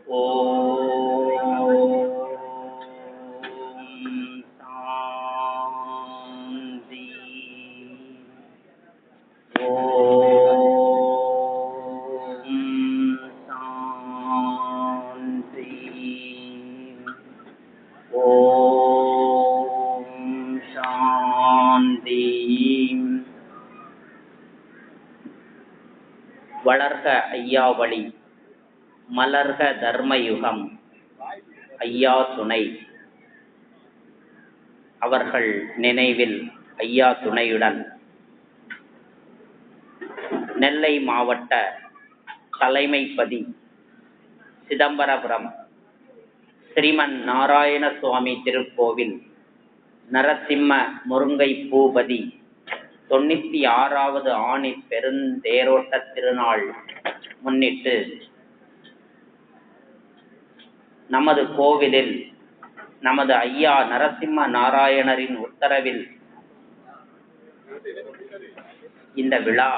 ஓம் சாந்தி. ஓம் சாந்தி. ஓம் சாந்தி. வளர்க ஐயாவளி, மலர்க தர்மயுகம், ஐயா துணை. அவர்கள் நினைவில் ஐயா துணையுடன் நெல்லை மாவட்ட தலைமைப்பதி சிதம்பரபுரம் ஸ்ரீமன் நாராயண சுவாமி திருக்கோவில் நரசிம்ம முருங்கை பூபதி 96வது ஆணி பெருந்தேரோட்ட திருநாள் முன்னிட்டு நமது கோவிலில் நமது ஐயா நரசிம்ம நாராயணரின் உத்தரவில் இந்த விழா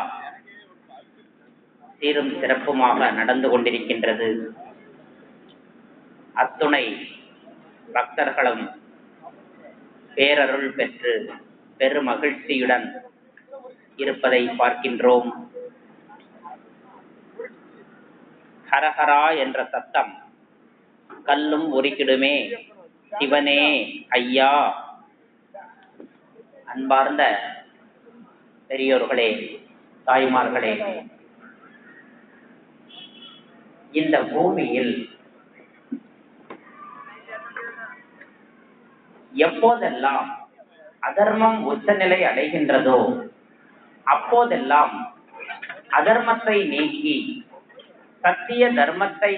சீரும் சிறப்புமாக நடந்து கொண்டிருக்கின்றது. அத்துணை பக்தர்களும் பேரருள் பெற்று பெருமகிழ்ச்சியுடன் இருப்பதை பார்க்கின்றோம். ஹரஹரா என்ற சத்தம் கல்லும் உருக்கிடுமே, சிவனே ஐயா. அன்பார்ந்த பெரியோர்களே, தாய்மார்களே, இந்த பூமியில் எப்போதெல்லாம் அதர்மம் உச்சநிலை அடைகின்றதோ அப்போதெல்லாம் அதர்மத்தை நீக்கி சத்திய தர்மத்தை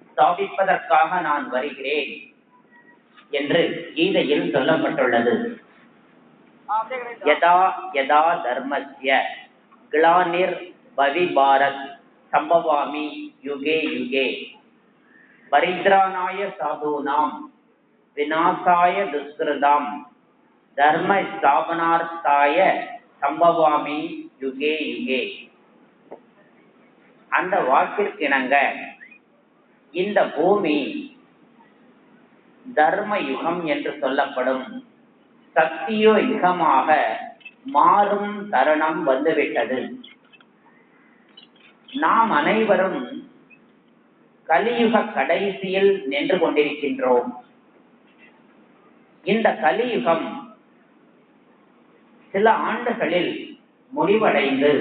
ஸ்தாபிப்பதற்காக நான் வருகிறேன் என்று கீதையில் சொல்லப்பட்டுள்ளது. யதா யதா தர்மஸ்ய கிளானிர் பவி பாரத் சம்பவாமி யுகே யுகே பரித்ராணாய சாதுனாம் விநாசாய துஷ்கிருதாம் தர்ம ஸ்தாபனார்த்தாய சம்பவாமி யுகே யுகே. அந்த வாக்கிற்கிணங்க இந்த பூமி தர்ம யுகம் என்று சொல்லப்படும் சத்திய யுகமாக மாறும் தருணம் வந்துவிட்டது. நாம் அனைவரும் கலியுக கடைசியில் நின்று கொண்டிருக்கின்றோம். இந்த கலியுகம் சில ஆண்டுகளில் முடிவடைந்து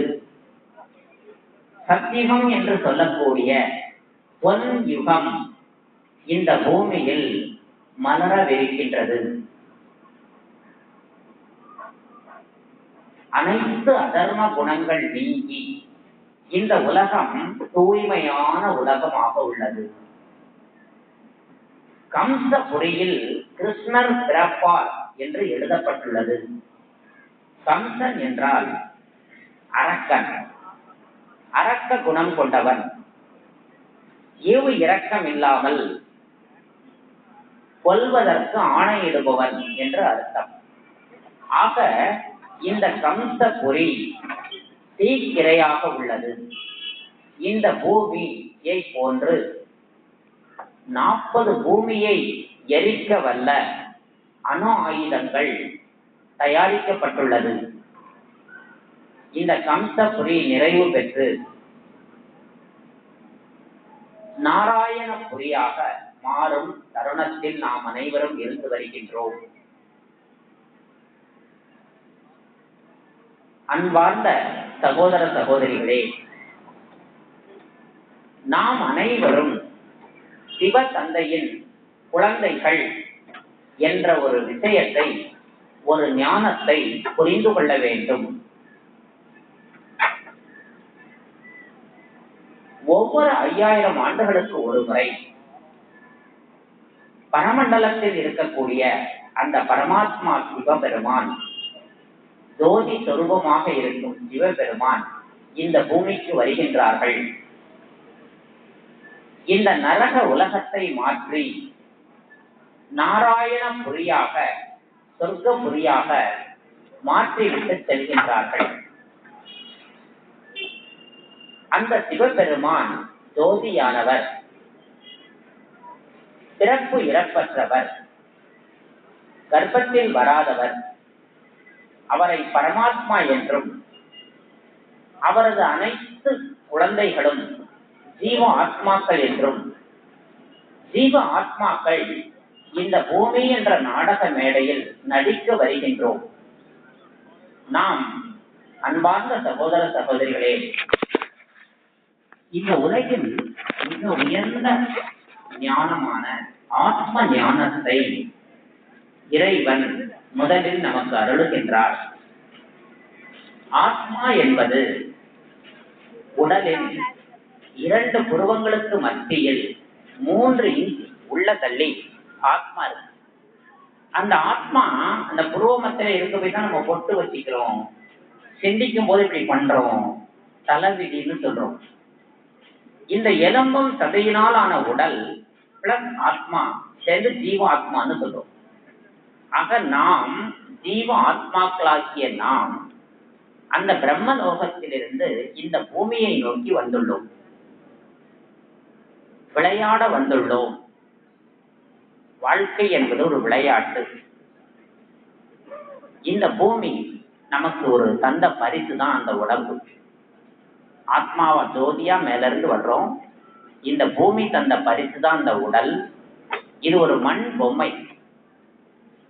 சத்தியுகம் என்று சொல்லக்கூடிய பொன் யுகம் இந்த பூமியில் மலரவிருக்கின்றது. அனைத்து அதர்ம குணங்கள் நீங்கி இந்த உலகம் தூய்மையான உலகமாக உள்ளது. கம்சபுரியில் கிருஷ்ணர் பிறப்பார் என்று எழுதப்பட்டுள்ளது. கம்சன் என்றால் அரக்கன், அரக்க குணம் கொண்டவன், ஈவு இரக்கம் இல்லாமல் கொல்வதற்கு ஆணையிடுபவன் என்று அர்த்தம். ஆக இந்த கம்சபுரி தீக்கிரையாக உள்ளது. இந்த பூமியை போன்று 40 பூமியை எரிக்க வல்ல அணு ஆயுதங்கள் தயாரிக்கப்பட்டுள்ளது. இந்த கம்சபுரி நிறைவு பெற்று நாராயணபுரியாக மாறும் தருணத்தில் நாம் அனைவரும் இருந்து வருகின்றோம். அன்பார்ந்த சகோதர சகோதரிகளே, நாம் அனைவரும் சிவ தந்தையின் குழந்தைகள் என்ற ஒரு விஷயத்தை, ஒரு ஞானத்தை புரிந்து கொள்ள வேண்டும். ஒவ்வொரு 5000 ஆண்டுகளுக்கு ஒரு முறை பரமண்டலத்தில் இருக்கக்கூடிய அந்த பரமாத்மா சிவபெருமான், ஜோதி சொரூபமாக இருக்கும் சிவபெருமான் இந்த பூமிக்கு வருகின்றார்கள். இந்த நரக உலகத்தை மாற்றி நாராயணபுரியாக, சொர்க்கபுரியாக மாற்றிவிட்டு செல்கின்றார்கள். அந்த சிவபெருமான் ஜோதியானவர் பிறப்பு இறப்பற்றவர், கர்ப்பத்தில் வராதவர், அவரை பரமாத்மா என்றும் அவரது அனைத்து குழந்தைகளும் ஜீவ ஆத்மாக்கள் என்றும், ஜீவ ஆத்மாக்கள் இந்த பூமி என்ற நாடக மேடையில் நடிக்க வருகின்றோம். நாம் அன்பார்ந்த சகோதர சகோதரிகளே, இந்த உலகில் மிக உயர்ந்த ஞானமான ஆத்ம ஞானத்தை இறைவன் முதலில் நமக்கு அருளுகின்றார். ஆத்மா என்பது உடலில் 2 புருவங்களுக்கு மத்தியில் 3 இன்ச் உள்ள தள்ளி ஆத்மா இருக்கு. அந்த ஆத்மா அந்த புருவமத்தில இருக்க போய் தான் நம்ம பொட்டு வச்சுக்கிறோம், சிந்திக்கும் போது இப்படி பண்றோம், தலைவிதின்னு சொல்றோம். இந்த எலும்பும் சதையினால் ஆன உடல் பிளஸ் ஆத்மா சேர்ந்து ஜீவ ஆத்மான்னு சொல்றோம். ஆக நாம் ஜீவ ஆத்மாக்களாகிய நாம் அந்த பிரம்ம லோகத்திலிருந்து இந்த பூமியை நோக்கி வந்துள்ளோம், விளையாட வந்துள்ளோம். வாழ்க்கை என்பது ஒரு விளையாட்டு. இந்த பூமி நமக்கு ஒரு தந்த பரிசு தான் அந்த உடம்பு. ஆத்மாவா ஜோதியா மேல இருந்து வர்றோம். இந்த பூமி தந்த பரிசு தான் அந்த உடல். இது ஒரு மண் பொம்மை.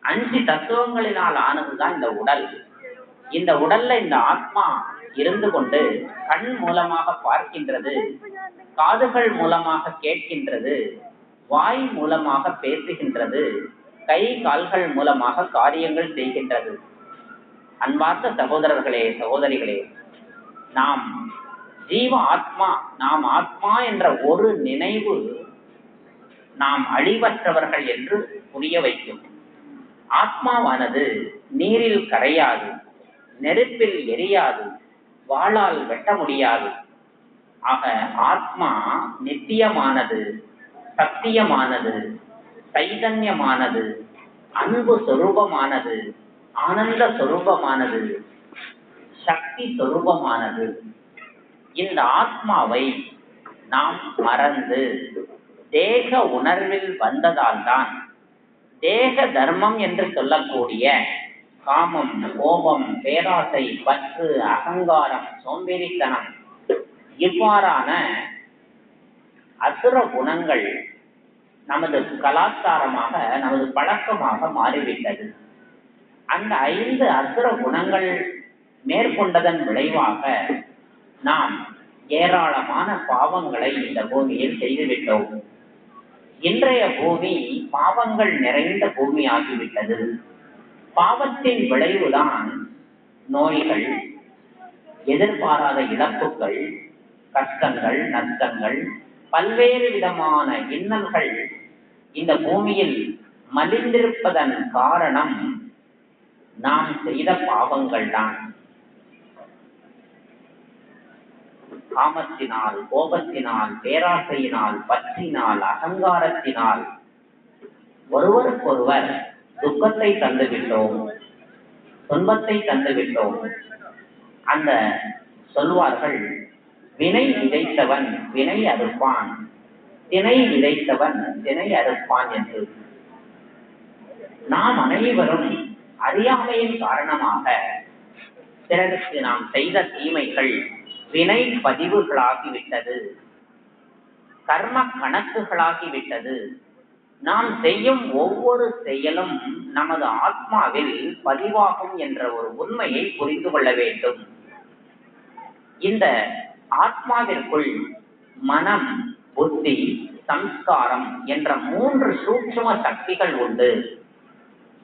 5 தத்துவங்களினால் ஆனதுதான் இந்த உடல். இந்த உடல்ல இந்த ஆத்மா இருந்து கொண்டு கண் மூலமாக பார்க்கின்றது, காதுகள் மூலமாக கேட்கின்றது, வாய் மூலமாக பேசுகின்றது, கை கால்கள் மூலமாக காரியங்கள் செய்கின்றது. அன்பார்ந்த சகோதரர்களே சகோதரிகளே, நாம் ஜீவ ஆத்மா, நாம் ஆத்மா என்ற ஒரு நினைவு நாம் அழிவற்றவர்கள் என்று புரிய வைக்கும். ஆத்மாவானது நீரில் கரையாது, நெருப்பில் எரியாது, வாளால் வெட்ட முடியாது. ஆக ஆத்மா நித்தியமானது, சத்தியமானது, சைதன்யமானது, அன்பு சொரூபமானது, ஆனந்த சொரூபமானது, சக்தி சொரூபமானது. இந்த ஆத்மாவை நாம் மறந்து தேக உணர்வில் வந்ததால் தான் தேக தர்மம் என்று சொல்லக்கூடிய காமம், கோபம், பேராசை, பற்று, அகங்காரம், சோம்பேறித்தனம் இவ்வாறான அசுர குணங்கள் நமது கலாச்சாரமாக, நமது பழக்கமாக மாறிவிட்டது. அந்த 5 அசுர குணங்கள் மேற்கொண்டதன் விளைவாக நாம் ஏராளமான பாவங்களை இந்த பூமியில் செய்துவிட்டோம். இன்றைய பூமி பாவங்கள் நிறைந்த பூமி ஆகிவிட்டது. பாவத்தின் விளைவுதான் நோய்கள், எதிர்பாராத இழப்புகள், கஷ்டங்கள், நஷ்டங்கள், பல்வேறு விதமான இன்னல்கள் இந்த பூமியில் மலிந்திருப்பதன் காரணம் நாம் செய்த பாவங்கள் தான். காமத்தினால், கோபத்தினால், பேராசையினால், பற்றினால், அகங்காரத்தினால் ஒருவருக்கொருவர் துக்கத்தை தந்துவிட்டோம், துன்பத்தை தந்துவிட்டோம். அந்த சொல்வார்கள், வினை விதைத்தவன் வினை அறுப்பான், திணை விதைத்தவன் திணை அறுப்பான் என்று. நாம் அனைவரும் அறியாமையின் காரணமாக பிறருக்கு நாம் செய்த தீமைகள் வினை பதிவுகளாகிவிட்டது, கர்ம கணக்குகளாகிவிட்டது. நாம் செய்யும் ஒவ்வொரு செயலும் நமது ஆத்மாவில் பதிவாகும் என்ற ஒரு உண்மையை புரிந்து கொள்ள வேண்டும். இந்த ஆத்மாவிற்குள் மனம், புத்தி, சம்ஸ்காரம் என்ற 3 சூட்சும சக்திகள் உண்டு.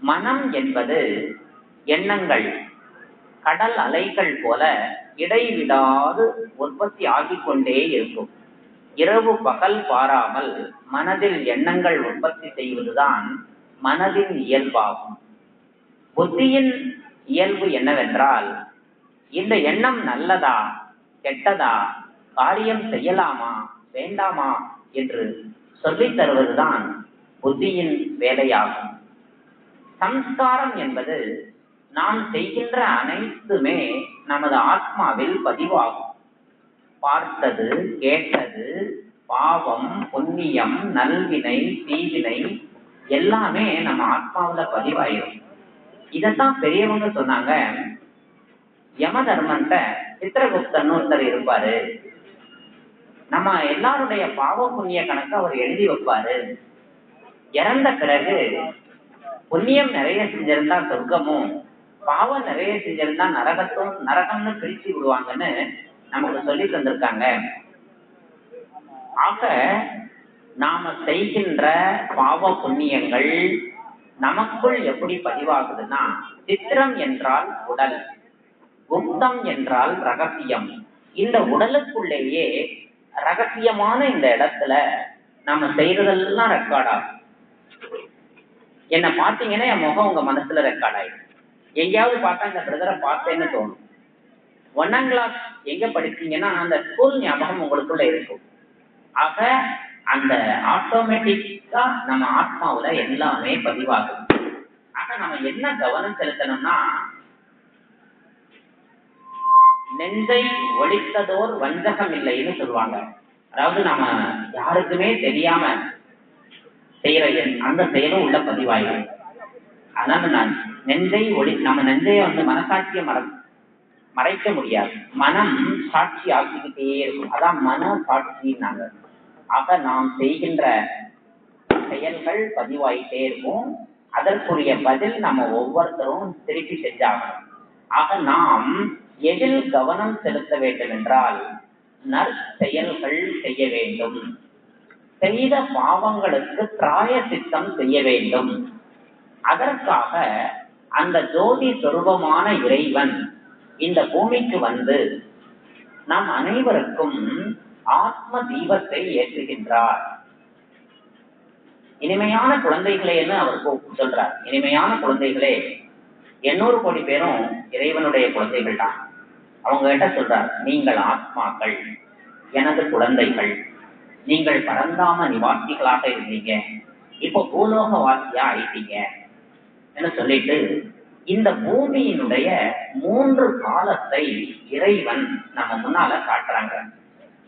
மனம் என்பது எண்ணங்கள் கடல் அலைகள் போல இடைவிடாது உற்பத்தி ஆகிக்கொண்டே இருக்கும். இரவு பகல் பாராமல் மனதில் எண்ணங்கள் உற்பத்தி செய்வதுதான் மனதின் இயல்பாகும். புத்தியின் இயல்பு என்னவென்றால், இந்த எண்ணம் நல்லதா கெட்டதா, காரியம் செய்யலாமா வேண்டாமா என்று சொல்லித் தருவதுதான் புத்தியின் வேலையாகும். சம்ஸ்காரம் என்பது நாம் செய்கின்ற அனைத்துமே நமது ஆத்மாவில் பதிவாகும். பார்த்தது, கேட்டது, பாவம், புண்ணியம், நல்வினை, தீவினை எல்லாமே நம்ம ஆத்மாவில பதிவாயிரும். இதத்தான் பெரியவங்க சொன்னாங்க. யம தர்மன்ட்ட சித்திரகுப்தன் ஒருத்தர் இருப்பாரு. நம்ம எல்லாருடைய பாவ புண்ணிய கணக்கு அவர் எழுதி வைப்பாரு. இறந்த பிறகு புண்ணியம் நிறைய செஞ்சிருந்தா சொர்க்கமும், பாவம் நிறைய செஞ்சிருந்தா நரகம்னு பிரிச்சு விடுவாங்கன்னு நமக்கு சொல்லி தந்திருக்காங்க. ஆக நாம செய்கின்ற பாவ புண்ணியங்கள் நமக்குள் எப்படி பதிவாகுதுன்னா, சித்திரம் என்றால் உடல், குப்தம் என்றால் ரகசியம். இந்த உடலுக்குள்ளேயே ரகசியமான இந்த இடத்துல நம்ம செய்யறதெல்லாம் ரெக்கார்ட் ஆகும். என்ன பார்த்தீங்கன்னா என் முகம் உங்க மனசுல ரெக்கார்ட் ஆயிடும். எங்கேயாவது பார்த்தா இந்த பிரதரை பார்த்தேன்னு தோணும். 1ஆம் கிளாஸ் எங்க படிச்சீங்கன்னா அந்த ஸ்கூல் ஞாபகம் உங்களுக்குள்ள இருக்கும். ஆக அந்த ஆட்டோமேட்டிக்கா நம்ம ஆத்மாவுல எல்லாமே பதிவாகும். ஆக நம்ம என்ன கவனம் செலுத்தணும்னா, நெஞ்சை ஒழித்ததோர் வஞ்சகம் இல்லைன்னு சொல்லுவாங்க. அதாவது நம்ம யாருக்குமே தெரியாம செய்யற அந்த செயலும் உள்ள பதிவாயிடும். அதனால நான் நம்ம நெஞ்சைய மனசாட்சியை மறைக்க முடியாது. மனம் சாட்சி ஆக்கிக்கிட்டே இருக்கும். அதான் மன சாட்சின்னாங்க. ஆக நாம் செய்கின்ற செயல்கள் பதிவாயிட்டே இருக்கும். அதற்குரிய பதில் நம்ம ஒவ்வொருத்தரும் திருப்பி செஞ்சாகணும். ஆக நாம் எதில் கவனம் செலுத்த வேண்டும் என்றால், நற்செயல்கள் செய்ய வேண்டும். செய்த பாவங்களுக்கு பிராயசித்தம் செய்ய வேண்டும். அதற்காக அந்த ஜோதி சொரூபமான இறைவன் இந்த பூமிக்கு வந்து நம் அனைவருக்கும் ஆத்ம தீபத்தை ஏற்றுகின்றார். இனிமையான குழந்தைகளேன்னு அவர் சொல்றார். இனிமையான குழந்தைகளே, 800 கோடி பேரும் இறைவனுடைய குழந்தைகள் தான். அவங்க கிட்ட சொல்றார், நீங்கள் ஆத்மாக்கள், எனது குழந்தைகள். நீங்கள் பரந்தாம நிவாசிகளாக இருந்தீங்க, இப்போ பூலோக வாசியா ஆயிட்டீங்க என்று சொல்லிட்டு இந்த பூமியினுடைய 3 காலத்தை இறைவன் நம்ம முன்னால காட்டுறாங்க.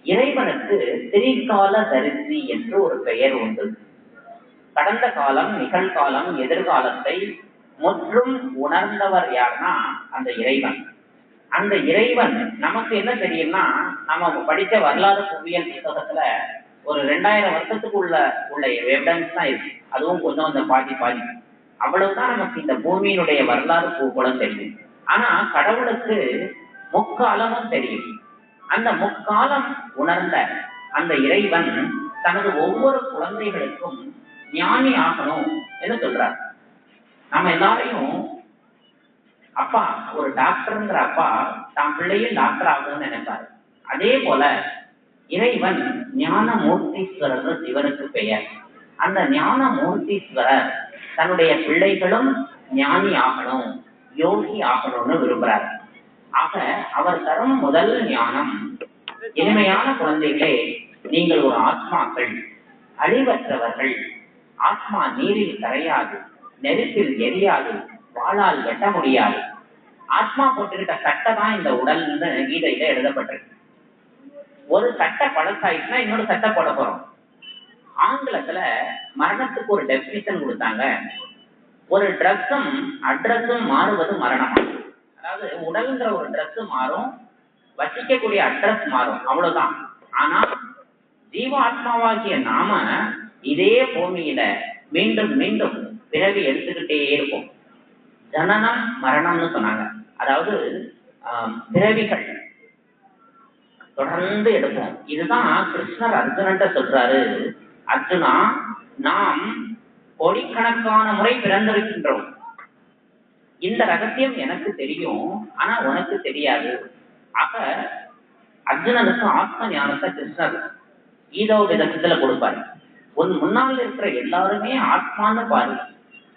இறைவனுக்கு திரிகால தரிசி என்று ஒரு பெயர் உண்டு. கடந்த காலம், நிகழ்காலம், எதிர்காலத்தை முற்றும் உணர்ந்தவர் யார்னா அந்த இறைவன். அந்த இறைவன் நமக்கு என்ன தெரியும்னா, நம்ம படிச்ச வரலாறு புவியியல் புத்தகத்துல ஒரு 2000 வருஷத்துக்கு உள்ள எவிடன்ஸ் தான் இருக்கு. அதுவும் கொஞ்சம் பாதி அவ்வளவுதான் நமக்கு இந்த பூமியினுடைய வரலாறு பூகோளம் தெரியும். ஆனா கடவுளுக்கு முக்காலமும் தெரியும். அந்த முக்காலம் உணர்ந்த அந்த இறைவன் தனது ஒவ்வொரு குழந்தைகளுக்கும் ஞானி ஆகணும் என்று சொல்றார். நம்ம எல்லாரையும் அப்பா, ஒரு டாக்டருங்கிற அப்பா தான் பிள்ளையும் டாக்டர் ஆகணும்னு நினைப்பாரு. அதே போல இறைவன் ஞான மூர்த்தீஸ்வரர் சிவனுக்கு பெயர். அந்த ஞான மூர்த்தீஸ்வரர் தன்னுடைய பிள்ளைகளும் ஞானி ஆகணும், யோகி ஆகணும்னு விரும்புறார். ஆக அவர் தரும் முதல் ஞானம், இனிமையான குழந்தைகளே, நீங்கள் ஒரு ஆத்மாக்கள், அழிவற்றவர்கள். ஆத்மா நீரில் கரையாது, நெருப்பில் எரியாது, வாளால் வெட்ட முடியாது. ஆத்மா போட்டுக்கிட்ட சட்டை தான் இந்த உடல் கீதையில எழுதப்பட்டிருக்கு. ஒரு சட்டை பழசாயிட்டுனா இன்னொரு சட்டை போட போறோம். ஆங்கிலத்துல மரணத்துக்கு ஒரு டெபினிஷன் கொடுத்தாங்க. ஒரு ட்ரெஸ்ஸும் அட்ரஸும் மாறுவது மரணம். அதாவது உடல்ங்கிற ஒரு ட்ரெஸ் மாறும், வசிக்கக்கூடிய அட்ரஸ் மாறும், அவ்வளவுதான். ஆனா ஜீவாத்மாவாகிய நாம இதே பூமியில மீண்டும் மீண்டும் பிறவி எடுத்துக்கிட்டே இருக்கும். ஜனனம் மரணம்னு சொன்னாங்க. அதாவது பிறவிகள் தொடர்ந்து எடுப்போம். இதுதான் கிருஷ்ணர் அர்ஜுனன்ட்ட சொல்றாரு, அர்ஜுனா, நாம் கோடிக்கணக்கான முறை பிறந்திருக்கின்றோம். இந்த ரகசியம் எனக்கு தெரியும், ஆனா உனக்கு தெரியாது. ஆக அர்ஜுனனுக்கு ஆத்ம ஞானத்தை கிருஷ்ணர் ஈதோ விதத்துல கொடுப்பாரு. உன் முன்னால் இருக்கிற எல்லாருமே ஆத்மான்னு பாரு.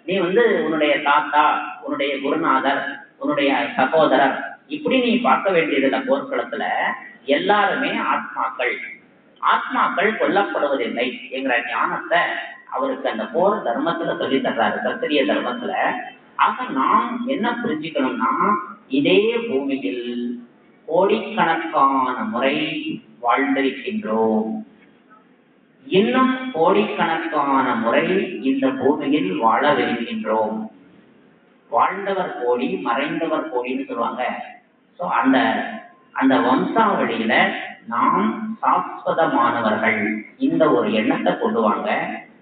நீ உன்னுடைய தாத்தா, உன்னுடைய குருநாதர், உன்னுடைய சகோதரர், இப்படி நீ பார்க்க வேண்டியதில்லை. போர்க்களத்துல எல்லாருமே ஆத்மாக்கள். ஆத்மாக்கள் கொல்லப்படுவதில்லை என்கிற ஞானத்தை அவருக்கு அந்த போர் தர்மத்துல சொல்லி தர்றாரு, சத்திரிய தர்மத்துல. ஆக நாம் என்ன புரிஞ்சுக்கணும்னா, இதே பூமியில் கோடிக்கணக்கான முறை வாழ்ந்திருக்கின்றோம். இன்னும் கோடிக்கணக்கான முறை இந்த பூமியில் வாழவிருக்கின்றோம். வாழ்ந்தவர் கோடி, மறைந்தவர் கோடின்னு சொல்லுவாங்க. ஸோ அந்த அந்த வம்சாவளியில நாம் சாஸ்வதமானவர்கள். இந்த ஒரு எண்ணத்தை கொண்டு வாங்க.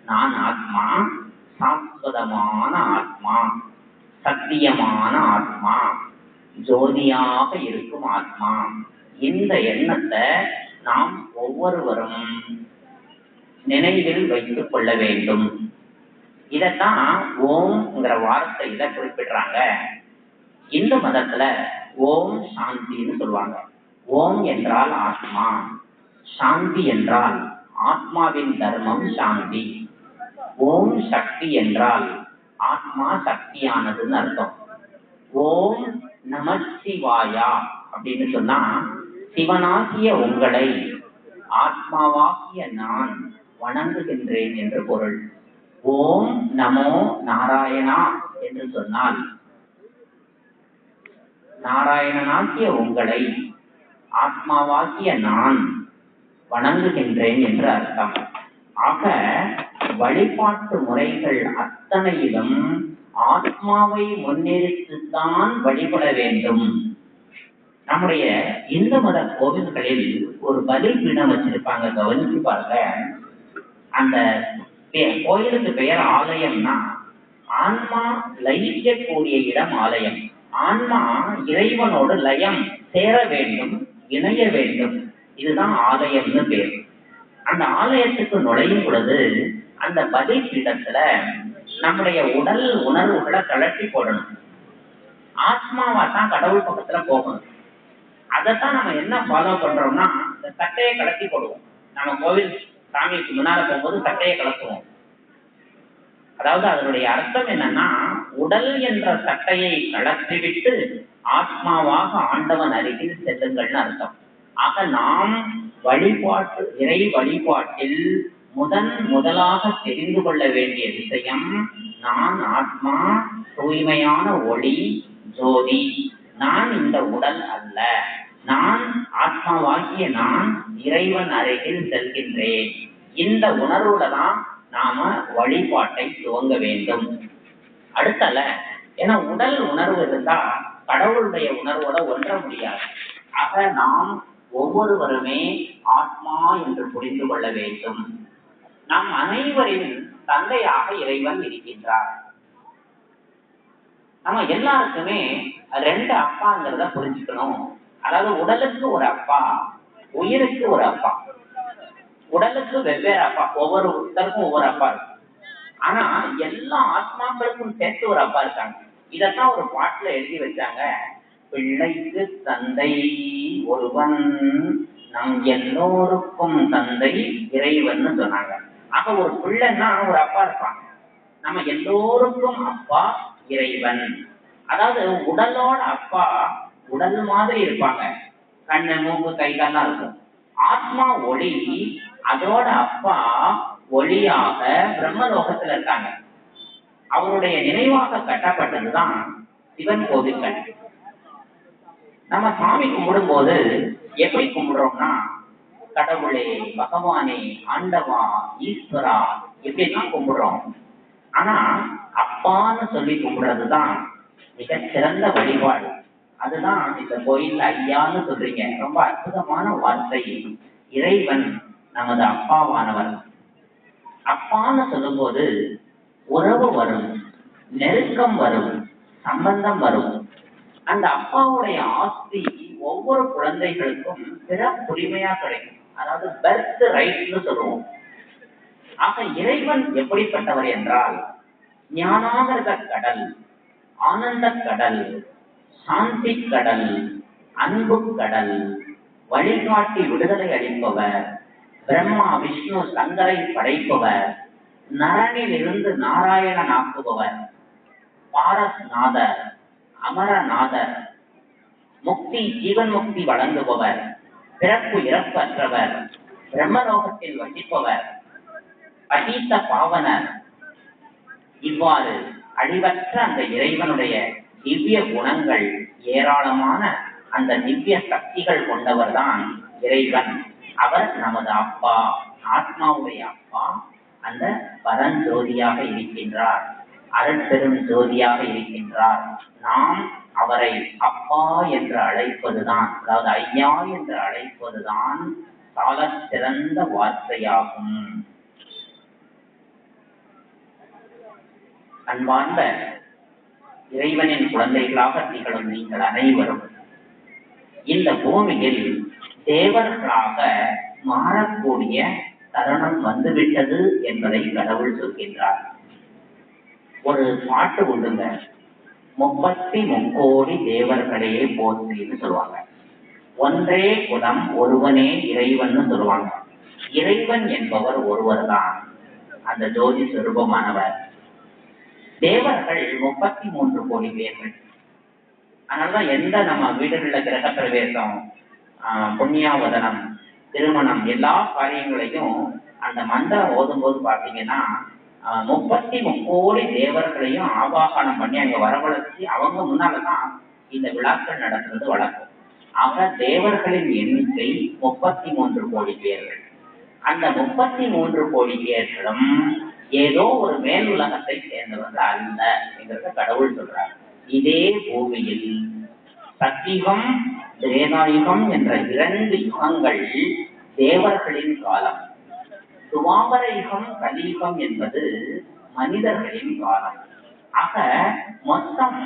நான் ஆத்மா, சாஸ்வதமான ஆத்மா, சத்தியமான ஆத்மா, ஜோதியாக இருக்கும் ஆத்மா. இந்த எண்ணத்தை நாம் ஒவ்வொருவரும் நினைவில் வைத்துக் கொள்ள வேண்டும். இதத்தான் ஓம்ங்கிற வார்த்தையில குறிப்பிடுறாங்க. இந்து மதத்துல ஓம் சாந்தின்னு சொல்லுவாங்க. ஓம் என்றால் ஆத்மா, சாந்தி என்றால் ஆத்மாவின் தர்மம் சாந்தி. ஓம் சக்தி என்றால் ஆத்மா சக்தியானதுன்னு அர்த்தம். ஓம் நம சிவாயா அப்படின்னு சொன்னா சிவனாகிய உங்களை ஆத்மாவாகிய நான் வணங்குகின்றேன் என்று பொருள். ஓம் நமோ நாராயணா என்று சொன்னால் நாராயணனாகிய உங்களை ஆத்மாவாகிய நான் வணங்குகின்றேன் என்று அர்த்தம். ஆக வழிபாட்டு முறைகள் அத்தனையிலும் ஆத்மாவை முன்னிறுத்தித்தான் வழிபட வேண்டும். நம்முடைய இந்து மத கோவில்களில் ஒரு பலிபீடம் வச்சிருப்பாங்க, கவனிச்சு பாருங்க. அந்த கோயிலுக்கு பெயர் ஆலயம்னா ஆன்மா லயிக்கக்கூடிய இடம் ஆலயம். ஆன்மா இறைவனோடு லயம் சேர வேண்டும், இணைய வேண்டும். இதுதான் ஆலயம்னு பேர். அந்த ஆலயத்துக்கு நுழையும் பொழுது அந்த பலிபீடத்துல நம்முடைய உடல் உணர்வுகளை கலட்டி போடணும். ஆத்மாவா தான் கடவுள் பக்கத்துல போகணும். அதைத்தான் நம்ம என்ன ஃபாலோ பண்றோம்னா, இந்த சட்டையை கலட்டி போடுவோம். நம்ம கோவில் சாமிக்கு முன்னால போகும்போது சட்டையை கலத்துவோம். அதாவது அதனுடைய அர்த்தம் என்னன்னா, உடல் என்ற சட்டையை கலத்திவிட்டு ஆத்மாவாக ஆண்டவன் அருகில் செல்லுங்கள்னு அர்த்தம். ஆக நாம் வழிபாட்டு இறை வழிபாட்டில் முதலாக தெரிந்து கொள்ள வேண்டிய விஷயம், நான் ஆத்மா, தூய்மையான ஒளி, ஜோதி. நான் இந்த உடல் அல்ல. நான் ஆத்மாவாகிய நான் இறைவன் அருகில் செல்கின்றேன். இந்த உணர்வுல தான் நாம வழிபாட்டை துவங்க வேண்டும். அடுத்தல, ஏன்னா உடல் உணர்வு இருந்தா கடவுளுடைய உணர்வோட ஒன்ற முடியாது. ஆக நாம் ஒவ்வொருவருமே ஆத்மா என்று புரிந்து கொள்ள வேண்டும். நம் அனைவரின் தந்தையாக இறைவன் இருக்கின்றார். நம்ம எல்லாருக்குமே ரெண்டு அப்பாங்கிறத புரிஞ்சுக்கணும். அதாவது உடலுக்கு ஒரு அப்பா, உயிருக்கு ஒரு அப்பா. உடலுக்கு வெவ்வேறு அப்பா, ஒவ்வொருத்தருக்கும் ஒவ்வொரு அப்பா இருக்கு. ஆனா எல்லா ஆத்மாக்களுக்கும் சேர்த்து ஒரு அப்பா இருக்காங்க. இதத்தான் ஒரு பாட்டுல எழுதி வச்சாங்க. பிள்ளைக்கு தந்தை ஒருவன், நம் எல்லோருக்கும் தந்தை இறைவன் சொன்னாங்க. ஆக ஒரு பிள்ளைன்னா ஒரு அப்பா இருப்பாங்க. நம்ம எல்லோருக்கும் அப்பா இறைவன். அதாவது உடலோட அப்பா உடல் மாதிரி இருப்பாங்க, கண்ணு மூக்கு கை கால்லாம் இருக்கும். ஆத்மா ஒளி, அதோட அப்பா ஒளியாக பிரம்மலோகத்துல இருக்காங்க. அவருடைய நினைவாக கட்டப்பட்டதுதான் சிவன் கோவில்கள். நம்ம சாமி கும்பிடும் போது எப்படி கும்பிடுறோம்னா, கடவுளே, பகவானே, ஆண்டவா, ஈஸ்வரா இப்படிதான் கும்பிடுறோம். ஆனா அப்பான்னு சொல்லி கும்பிடுறதுதான் மிக சிறந்த வழிபாடு. அதுதான் இந்த கோயில் ஐயான்னு சொல்றீங்க, ரொம்ப அற்புதமான வார்த்தை. இறைவன் நமது அப்பாவானவர். அப்பான்னு சொல்லும் போது உறவு வரும், நெருக்கம் வரும், சம்பந்தம் வரும். அந்த அப்பாவுடைய ஆஸ்தி ஒவ்வொரு குழந்தைகளுக்கும் பிறப்புரிமையா கிடைக்கும். அதாவது பெர்த் ரைட்னு சொல்லுவோம். ஆக இறைவன் எப்படிப்பட்டவர் என்றால், ஞானாமிர்த கடல், ஆனந்த கடல், சாந்தி கடல், அன்பு கடல், வழிகாட்டி விடுதலை அளிப்பவர், பிரம்மா விஷ்ணு சங்கரை படைப்பவர், நரனில் இருந்து நாராயணன் ஆக்குபவர், பாரஸ்நாதர், அமரநாதர், முக்தி ஜீவன் முக்தி வழங்குபவர், பிறப்பு இறப்பற்றவர், பிரம்மலோகத்தில் வசிப்பவர், பதீத்த பாவனர். இவ்வாறு அழிவற்ற அந்த இறைவனுடைய திவ்ய குணங்கள் ஏராளமான அந்த திவ்ய சக்திகள் கொண்டவர் தான் இறைவன். அவர் நமது அப்பா, ஆத்மாவுடைய அப்பா, அந்த பரஞ்சோதியாக இருக்கின்றார், அருட்பெரும் ஜோதியாக இருக்கின்றார். நாம் அவரை அப்பா என்று அழைப்பதுதான், அதாவது ஐயா என்று அழைப்பதுதான் சால சிறந்த வார்த்தையாகும். அன்பார்ந்த இறைவனின் குழந்தைகளாக திகழும் நீங்கள் அனைவரும் இந்த பூமியில் தேவர்களாக மாறக்கூடிய தருணம் வந்துவிட்டது என்பதை கடவுள் சொல்கின்றார். ஒரு பாட்டு உண்டுங்க, 33 தேவர்களே போற்றின்னு சொல்லுவாங்க. ஒன்றே குலம் ஒருவனே இறைவன் சொல்லுவாங்க. இறைவன் என்பவர் ஒருவர் தான், அந்த ஜோதி சொரூபமானவர். தேவர்கள் 33 கோடி பேர்கள். அதனாலதான் எந்த நம்ம வீடுகளில் கிரக பிரவேசம், புண்ணியாவதனம், திருமணம், எல்லா காரியங்களையும் அந்த மந்திரம் ஓதும் போது பாத்தீங்கன்னா 33 கோடி தேவர்களையும் ஆவாகனம் பண்ணி அங்க வரவழைச்சு அவங்க முன்னாலதான் இந்த விழாக்கள் நடத்துறது வழக்கம். ஆக தேவர்களின் எண்ணிக்கை 33 கோடி பேர்கள். அந்த 33 கோடி பேர்களும் ஏதோ ஒரு மேல் உலகத்தை சேர்ந்தவர்கள் அல்ல என்கிறத கடவுள் சொல்றார். இதே பூமியில் சத்தியுகம், திரேதாயுகம் என்ற 2 யுகங்கள் தேவர்களின் காலம். துவாபர யுகம், கலியுகம் என்பது மனிதர்களின் காலம். ஆக மொத்தம்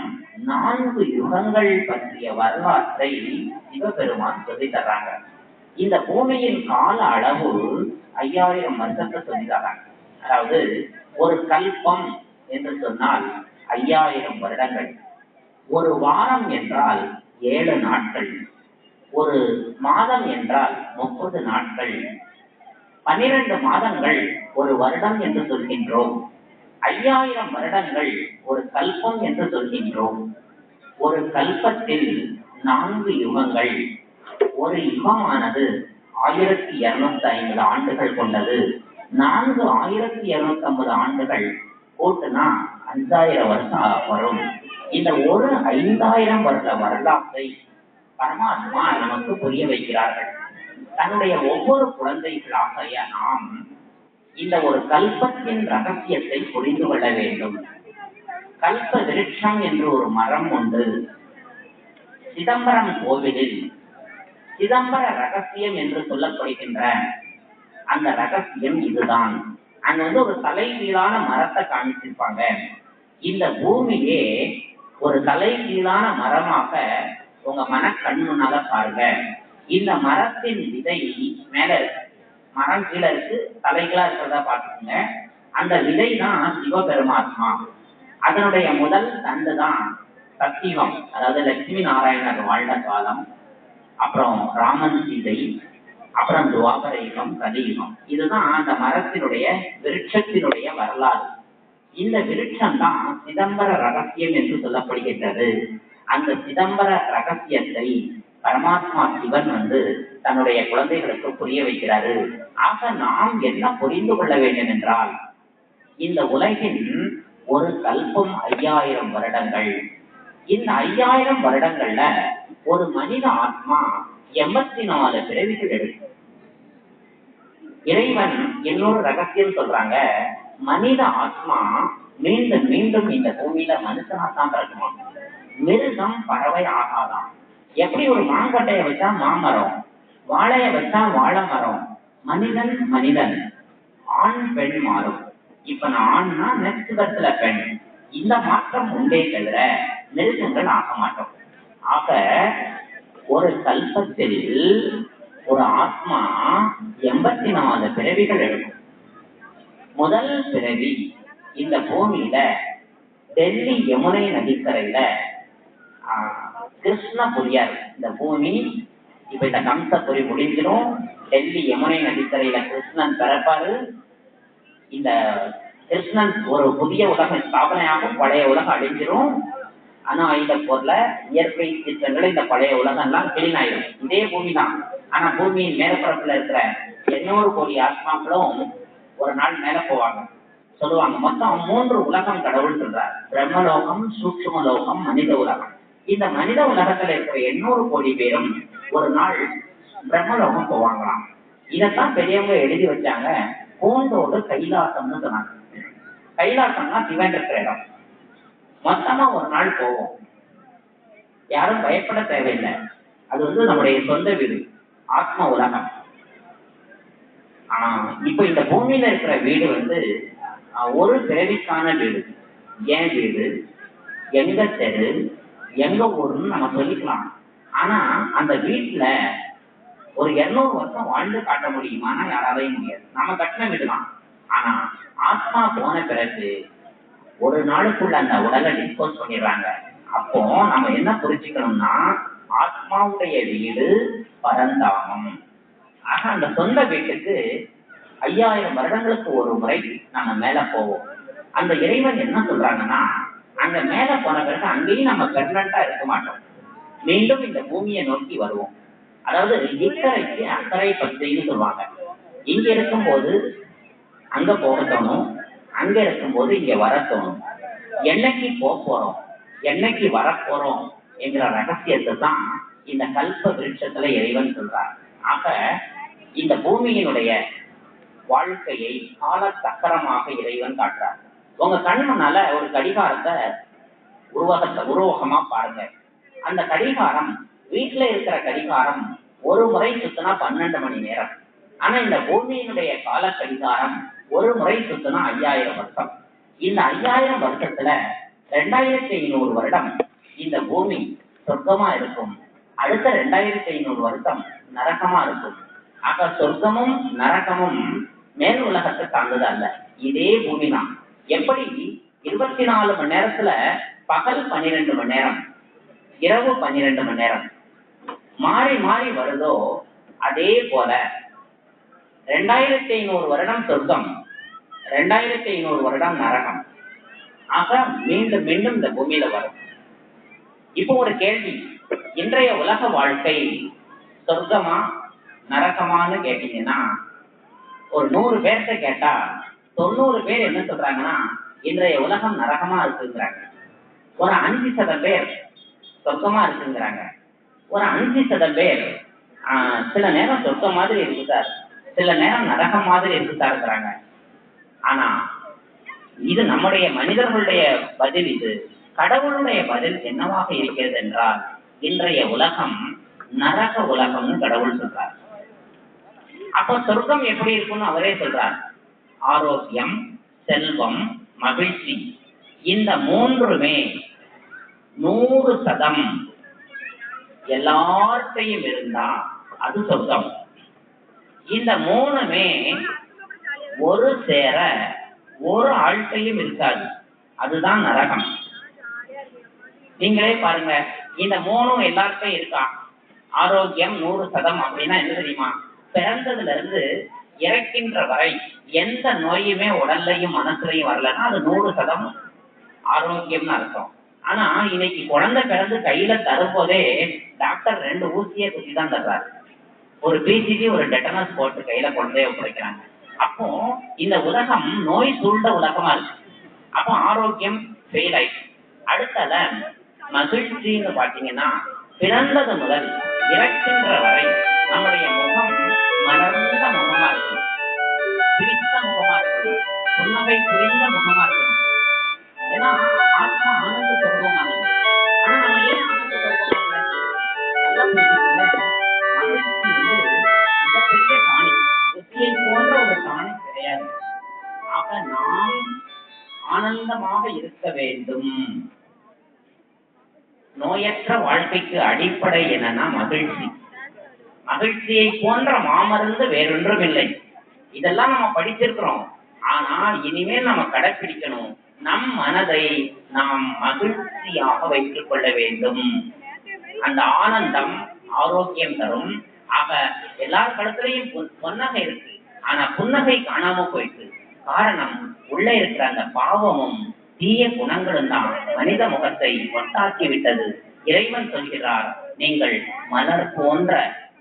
4 யுகங்கள் பற்றிய வரலாற்றை சிவபெருமான் சொல்லி தர்றாங்க. இந்த பூமியின் கால அளவு 5000 வருஷத்தை சொல்லி தர்றாங்க. அதாவது ஒரு கல்பம் என்று சொன்னால் 5000 வருடங்கள், ஒரு வாரம் என்றால் 7 நாட்கள், ஒரு மாதம் என்றால் 30 நாட்கள், 12 மாதங்கள் ஒரு வருடம் என்று சொல்கின்றோம். 5000 வருடங்கள் ஒரு கல்பம் என்று சொல்கின்றோம். ஒரு கல்பத்தில் 4 யுகங்கள். ஒரு யுகமானது 1250 ஆண்டுகள் கொண்டது. 4 1250 ஆண்டுகள் கூட்டுனா 5000 வருஷம் வரும். இந்த ஒரு 5000 வருட வரலாற்றை பரமாத்மா நமக்கு புரிய வைக்கிறார்கள். தன்னுடைய ஒவ்வொரு குழந்தைகளாக நாம் இந்த ஒரு கல்பத்தின் ரகசியத்தை புரிந்து கொள்ள வேண்டும். கல்ப விருட்சம் என்று ஒரு மரம் உண்டு. சிதம்பரம் கோவிலில் சிதம்பர ரகசியம் என்று சொல்லப்படுகின்ற அந்த ரகசியம் இதுதான். அங்க ஒரு தலைகீழான மரத்தை காமிச்சிருப்பாங்க. இந்த பூமியே ஒரு தலைகீழான மரமாக உங்க மனக்கண் முன்னால பாருங்க. இந்த மரத்தின் விதை மேல இருக்கு, மரம் கீழே இருக்கு, தலைகளா இருக்கிறதா பார்த்துக்கோங்க. அந்த விதை தான் சிவபெருமாத்மா. அதனுடைய முதல் தண்டு தான் சத்தியுகம், அதாவது லட்சுமி நாராயணர் வாழ்ந்த காலம், அப்புறம் ராமன் சீதை, அப்புறம் துவாபர யுகம், கலியுகம். இதுதான் அந்த மரத்தினுடைய விருட்சத்தினுடைய வரலாறு. இந்த விருட்சம் தான் சிதம்பர ரகசியம் என்று சொல்லப்படுகின்றது. அந்த சிதம்பர ரகசியத்தை பரமாத்மா சிவன் தன்னுடைய குழந்தைகளுக்கு புரிய வைக்கிறாரு. ஆக நாம் என்ன புரிந்து கொள்ள வேண்டும் என்றால், இந்த உலகின் ஒரு கல்பம் 5000 வருடங்கள். இந்த 5000 வருடங்கள்ல ஒரு மனித ஆத்மா 84 பிறவிகள் எடுக்கும். இறைவன் இன்னொரு ரகசியம் சொல்றாங்க, மனித ஆத்மா மீண்டும் மீண்டும் இந்த பூமியில மனுஷனாத்தான் பிறக்குமா, மிருகம் பறவை ஆகாதான். எப்படி ஒரு மாங்கட்டைய வச்சா மாமரம், வாழைய வச்சா வாழை மரம், மனிதன் மனிதன், ஆண் பெண் மாறும். இப்ப நான் ஆண்னா நெக்ஸ்ட் பர்த்ல பெண். இந்த மாற்றம் உண்டே தவிர மிருகங்கள் ஆக மாட்டோம். ஆக ஒரு கல்பத்தில் ஒரு ஆத்மா 84 பிறவிகள் எடுக்கும். முதல் பிறவி இந்த பூமியில டெல்லி யமுனை நதிக்கரையில கிருஷ்ணபுரியார். இந்த பூமி இப்ப இந்த கம்சபுரி முடிஞ்சிடும், டெல்லி யமுனை நதிக்கரையில கிருஷ்ணன் பிறப்பாரு. இந்த கிருஷ்ணன் ஒரு புதிய உலகம் ஸ்தாபனையாகும், பழைய உலகம் அழிஞ்சிரும். ஆனா இந்த பொருள இயற்கை திட்டங்கள் இந்த பழைய உலகம் எல்லாம் கிளீன் ஆயிடும். இதே பூமி தான். ஆனா பூமியின் மேற்பரப்புல இருக்கிற 800 கோடி ஆத்மாக்களும் ஒரு நாள் மேல போவாங்க. சொல்லுவாங்க மொத்தம் 3 உலகம் கடவுள் சொல்றார். பிரம்மலோகம், சூட்சும லோகம், மனித உலகம். இந்த மனித உலகத்துல இருக்கிற 800 கோடி பேரும் ஒரு நாள் பிரம்மலோகம் போவாங்களாம். இதைத்தான் பெரியவங்க எழுதி வச்சாங்க. பூண்டோடு கைலாசம்னு சொன்னாங்க. கைலாசம்னா சிவன் இருக்கிற இடம். மொத்தமா ஒரு நாள் போவோம், யாரும் பயப்பட தேவையில்லை. அது நம்முடைய சொந்த வீடு, ஆத்ம உலகம். இப்ப இந்த பூமியில இருக்கிற வீடு ஒரு பிறவிக்கான வீடு. ஏன் வீடு, எங்க தெரு, எங்க ஊருன்னு நம்ம சொல்லிக்கலாம். ஆனா அந்த வீட்டுல ஒரு 200 வருஷம் வாழ்ந்து காட்ட முடியுமானா யாராலையும் முடியாது. நம்ம கட்டின வீடுதான். ஆனா ஆத்மா போன பிறகு ஒரு நாளுக்குள்ள அந்த உடலை டிஸ்போஸ் பண்ணிடுறாங்க. அப்போ நம்ம என்ன புரிஞ்சுக்கணும்னா, ஆத்மாவுடைய வீடு பரந்தாமம். ஆக அந்த சொந்த வீட்டுக்கு 5000 வருடங்களுக்கு ஒரு முறை நம்ம மேல போவோம். அந்த இறைவன் என்ன சொல்றாங்கன்னா, அங்க மேல போன பிறகு அங்கேயும் நம்ம பெர்மனண்டா இருக்க மாட்டோம். மீண்டும் இந்த பூமியை நோக்கி வருவோம். அதாவது இக்கரைக்கு அக்கறை பற்றின்னு சொல்லுவாங்க. இங்க இருக்கும்போது அங்க போக தோணும், அங்க இருக்கும்போது இங்க வர தோணும். என்னைக்கு போறோம், என்னைக்கு வரப்போறோம் என்கிற ரகசியத்தை தான் இந்த கல்ப விருட்சத்துல இறைவன் சொல்றார். ஆக இந்த பூமியினுடைய வாழ்க்கையை கால சக்கரமாக இறைவன் காட்டுறார். உங்க கண் முன்னால ஒரு கடிகாரத்தை உருவகமா பாருங்க. அந்த கடிகாரம், வீட்டுல இருக்கிற கடிகாரம் ஒரு முறை சுத்தினா 12 மணி நேரம். ஆனா இந்த பூமியினுடைய கால கடிகாரம் ஒரு முறை சுத்தினா 5000 வருஷம். இந்த 5000 வருஷத்துல 2500 வருடம் இந்த பூமி சொர்க்கமா இருக்கும். அடுத்த 2500 வருஷம் நரகமா இருக்கும். ஆக சொர்க்கமும் நரகமும் மேல் உலகத்தை சார்ந்தது அல்ல, இதே பூமி தான். எப்படி 24 மணி நேரத்துல பகல் 12 மணி நேரம், இரவு 12 மணி நேரம் மாறி மாறி வருதோ, அதே போல 2500 வருடம் சொர்க்கம், 2500 வருடம் நரகம். ஆக மீண்டும் மீண்டும் இந்த பூமியில வரும். இப்போ ஒரு கேள்வி, இன்றைய உலக வாழ்க்கை சொர்க்கமா நரகமான்னு கேட்டீங்கன்னா, ஒரு 100 பேர்கிட்ட கேட்டா 90 பேர் என்ன சொல்றாங்கன்னா, இன்றைய உலகம் நரகமா இருக்குங்கிறாங்க. ஒரு 5% பேர் சொர்க்கமா இருக்குங்கிறாங்க. ஒரு 5% பேர் சில நேரம் சொர்க்கம் மாதிரி இருக்குதார், சில நேரம் நரகம் மாதிரி இருக்குதாருங்கிறாங்க. ஆனா இது நம்முடைய மனிதர்களுடைய பதில். இது கடவுளுடைய பதில் என்னவாக இருக்கிறது என்றால், இன்றைய உலகம் நரக உலகம்னு கடவுள் சொல்றார். அப்போ சொர்க்கம் எப்படி இருக்கும்னு அவரே சொல்றார். ஆரோக்கியம், செல்வம், மகிழ்ச்சி, இந்த மூன்றுமே 100% எல்லார்ட்டையும் இருந்தா அது சொர்க்கம். இந்த மூணுமே ஒரு சேர ஒரு ஆழ்க்கையும் இருக்காது, அதுதான் நரகம். நீங்களே பாருங்க, இந்த மூணும் எல்லாருக்கும் இருக்கா? ஆரோக்கியம் 100% அப்படின்னா என்ன தெரியுமா? பிறந்ததுல இருந்து இறக்கின்ற வரை எந்த நோயுமே உடல்லையும் மனசுலையும் வரலன்னா அது 100% ஆரோக்கியம்னு அர்த்தம். ஆனா இன்னைக்கு குழந்தை பிறந்து கையில தரும்போதே டாக்டர் 2 ஊசியை குத்தி தான் தர்றாரு. ஒரு பிசிஜி, ஒரு டெட்டனஸ் போட்டு கையில குழந்தைய ஒப்படைக்கிறாங்க. அப்போ இந்த உலகம் நோய் சூழ்ந்த உலகமா இருக்கு. அப்போ ஆரோக்கியம் ஃபெயில் ஆயிடுச்சு. அடுத்தல மகிழ்ச்சின்னு பாத்தீங்கன்னா, பிறந்தது முதல் இறக்கின்ற வரை நம்முடைய முகம் மலர்ந்த முகமா இருக்கும், பிரித்த முகமா இருக்கும், புன்னகை புரிந்த முகமா இருக்கும். ஏன்னா ஆத்மா ஆனந்த சொர்க்கமானது. ஆனா நம்ம ஏன் ஆனந்த சொர்க்கமான மகிழ்ச்சி மிகப்பெரிய தானி, புத்தியை போன்ற ஒரு தானி கிடையாது. ஆக நாம் ஆனந்தமாக இருக்க வேண்டும். நோயற்ற வாழ்க்கைக்கு அடிப்படை என்னன்னா மகிழ்ச்சி. மகிழ்ச்சியை போன்ற மாமருந்து வேறொன்றும் இல்லை. இதெல்லாம் நம்ம படிச்சிருக்கிறோம். ஆனா இனிமேல் நம்ம கடைபிடிக்கணும். நம் மனதை நாம் மகிழ்ச்சியாக வைத்துக் கொள்ள வேண்டும். அந்த ஆனந்தம் ஆரோக்கியம் தரும். ஆக எல்லார் கழுத்திலையும் புன்னகை இருக்கு, ஆனா புன்னகை காணாம போயிட்டு. காரணம், உள்ள இருக்கிற அந்த பாவமும் தீய குணங்களும் தான் மனித முகத்தை ஒட்டாக்கி விட்டது. இறைவன் சொல்கிறார், நீங்கள் மலர் போன்ற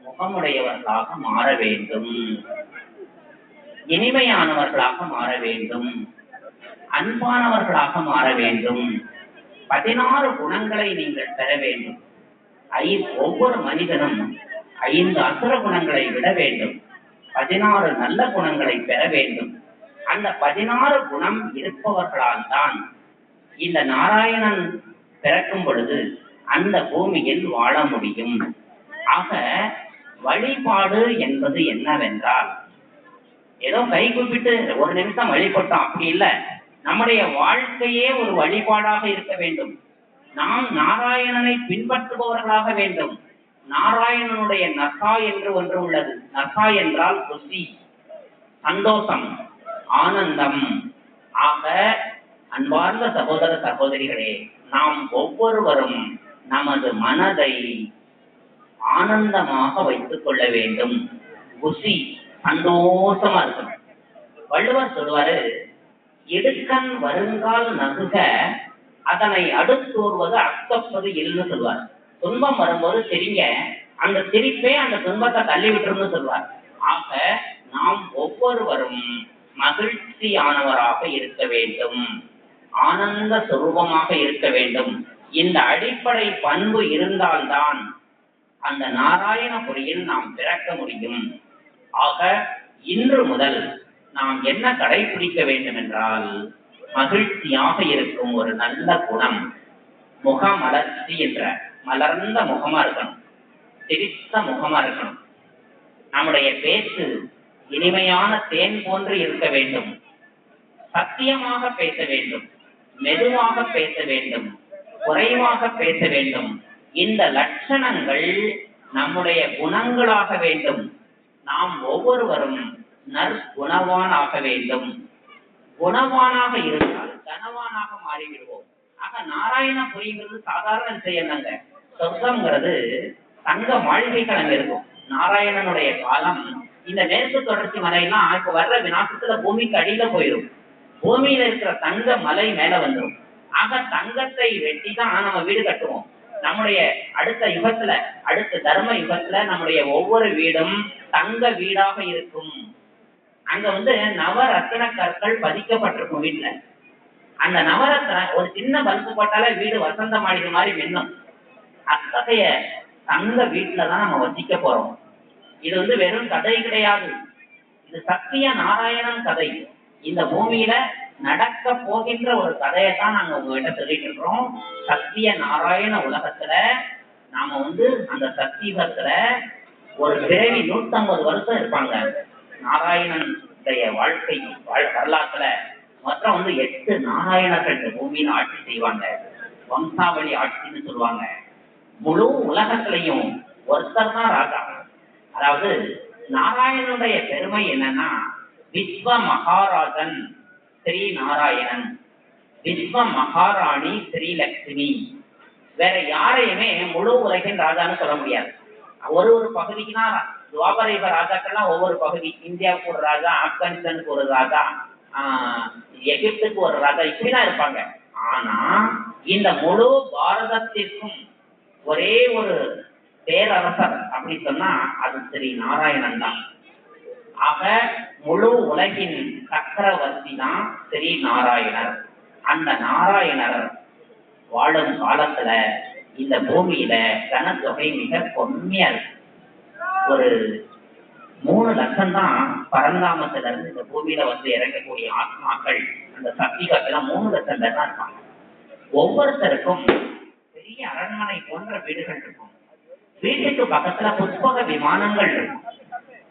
முகமுடையவர்களாக மாற வேண்டும், இனிமையானவர்களாக மாற வேண்டும், அன்பானவர்களாக மாற வேண்டும். 16 குணங்களை நீங்கள் பெற வேண்டும். ஒவ்வொரு மனிதனும் 5 அசுர குணங்களை விட வேண்டும். 16 நல்ல குணங்களை பெற வேண்டும். அந்த 16 குணம் இருப்பவர்களால் தான் இந்த நாராயணன் பிறக்கும் பொழுது அந்த பூமியில் வாழ முடியும். ஆக வழிபாடு என்பது என்னவென்றால், ஏதோ கை கூப்பிட்டு ஒரு நிமிஷம் வழிபட்டோம் அப்படி இல்லை. நம்முடைய வாழ்க்கையே ஒரு வழிபாடாக இருக்க வேண்டும். நாம் நாராயணனை பின்பற்றுபவர்களாக வேண்டும். நாராயணனுடைய நசா என்று ஒன்று உள்ளது. நசா என்றால் குஷி, சந்தோஷம், ஆனந்தம். ஆக அன்பார்ந்த சகோதர சகோதரிகளே, நாம் ஒவ்வொருவரும் நமது மனதை ஆனந்தமாக வைத்துக் கொள்ள வேண்டும். குஷி, சந்தோஷமா இருக்கணும். வள்ளுவர் சொல்வாரு, இடுக்கண் வருங்கால் நகுக அதனை அடுத்தோர்வது அக்கப்பது இல்லைன்னு சொல்வார். துன்பம் வரும்போது சிரிங்க, அந்த சிரிப்பே அந்த துன்பத்தை தள்ளி விட்டுருன்னு சொல்வார். ஆக நாம் ஒவ்வொருவரும் மகிழ்ச்சியானவராக இருக்க வேண்டும், ஆனந்த சுரூபமாக இருக்க வேண்டும். இந்த அடிப்படை பண்பு இருந்தால்தான் அந்த நாராயணபுரியில் நாம் பிறக்க முடியும். ஆக இன்று முதல் நாம் என்ன கடைபிடிக்க வேண்டும் என்றால், மகிழ்ச்சியாக இருக்கும் ஒரு நல்ல குணம், முகமலர்ச்சி என்ற மலர்ந்த முகமா இருக்கணும், சிரித்த முகமா இருக்கணும். நம்முடைய பேச்சு இனிமையான தேன் போன்று இருக்க வேண்டும். சத்தியமாக பேச வேண்டும், மெதுவாக பேச வேண்டும், குறைவாக பேச வேண்டும். இந்த லட்சணங்கள் நம்முடைய குணங்களாக வேண்டும். நாம் ஒவ்வொருவரும் நற்குணவானாக வேண்டும். குணவானாக இருந்தால் கனவானாக மாறிவிடுவோம். ஆக நாராயணபுரிங்கிறது சாதாரண விஷயம். சொர்க்கம்ங்கிறது தங்க மாளிகைகள் அங்க இருக்கும். நாராயணனுடைய காலம் இந்த மேற்கு தொடர்ச்சி மலையெல்லாம் இப்ப வர்ற விநாசத்துல பூமிக்கு அடியில போயிடும். பூமியில இருக்கிற தங்க மலை மேல வந்துடும். ஆக தங்கத்தை வெட்டி தான் நம்ம வீடு கட்டுவோம். நம்முடைய அடுத்த யுகத்துல, அடுத்த தர்ம யுகத்துல நம்முடைய ஒவ்வொரு வீடும் தங்க வீடாக இருக்கும். அங்க நவரத்ன கற்கள் பதிக்கப்பட்டிருக்கும் வீட்டுல. அந்த நவரத்ன ஒரு சின்ன பல்பு போட்டாலே வீடு வசந்த மாளிகை மாதிரி மின்னும். அத்தகைய தங்க வீட்டுலதான் நம்ம வசிக்க போறோம். இது வெறும் கதை கிடையாது, இது சத்திய நாராயணன் கதை. இந்த பூமியில நடக்க போகின்ற ஒரு கதையைத்தான் நாங்க உங்ககிட்ட சொல்லிட்டு இருக்கிறோம். சத்திய நாராயண உலகத்துல நாம அந்த சத்தியத்துல ஒரு பிறவி 150 வருஷம் இருப்பாங்க. நாராயணனுடைய வாழ்க்கை வரலாற்றுல மொத்தம் 8 நாராயணர்கள் இந்த பூமியில ஆட்சி செய்வாங்க. வம்சாவளி ஆட்சின்னு சொல்லுவாங்க. முழு உலகத்திலையும் ஒருத்தர் தான் ராஜா. அதாவது நாராயணனுடைய பெருமை என்னன்னா, விஸ்வ மகாராஜன் ஸ்ரீ நாராயணன், விஸ்வ மகாராணி ஸ்ரீலட்சுமி. வேற யாரையுமே முழு உலகின் ராஜான்னு சொல்ல முடியாது. ஒரு பகுதிக்குன்னா துவாபர யுக ராஜாக்கள்லாம் ஒவ்வொரு பகுதி, இந்தியாவுக்கு ஒரு ராஜா, ஆப்கானிஸ்தானுக்கு ஒரு ராஜா, எகிப்துக்கு ஒரு ராஜா, இப்படிதான் இருப்பாங்க. ஆனா இந்த முழு பாரதத்திற்கும் ஒரே ஒரு பேரரசர் அப்படி சொன்னா அது ஸ்ரீ நாராயணன் தான். ஆக முழு உலகின் சக்கரவர்த்தி தான் ஸ்ரீ நாராயணர். அந்த நாராயணர் வாழும் காலத்துல இந்த பூமியில ஜனத்தொகை மிக கம்மியா இருக்கு. ஒரு 3 லட்சம் தான் பரந்தாமத்துல இருந்து இந்த பூமியில இறங்கக்கூடிய ஆத்மாக்கள். அந்த சக்திகத்துல 3 லட்சம் பேர் தான் இருப்பாங்க. ஒவ்வொருத்தருக்கும் பெரிய அரண்மனை போன்ற வீடுகள் இருக்கும். வீட்டுக்கு பக்கத்துல புஷ்பக விமானங்கள் இருக்கும்.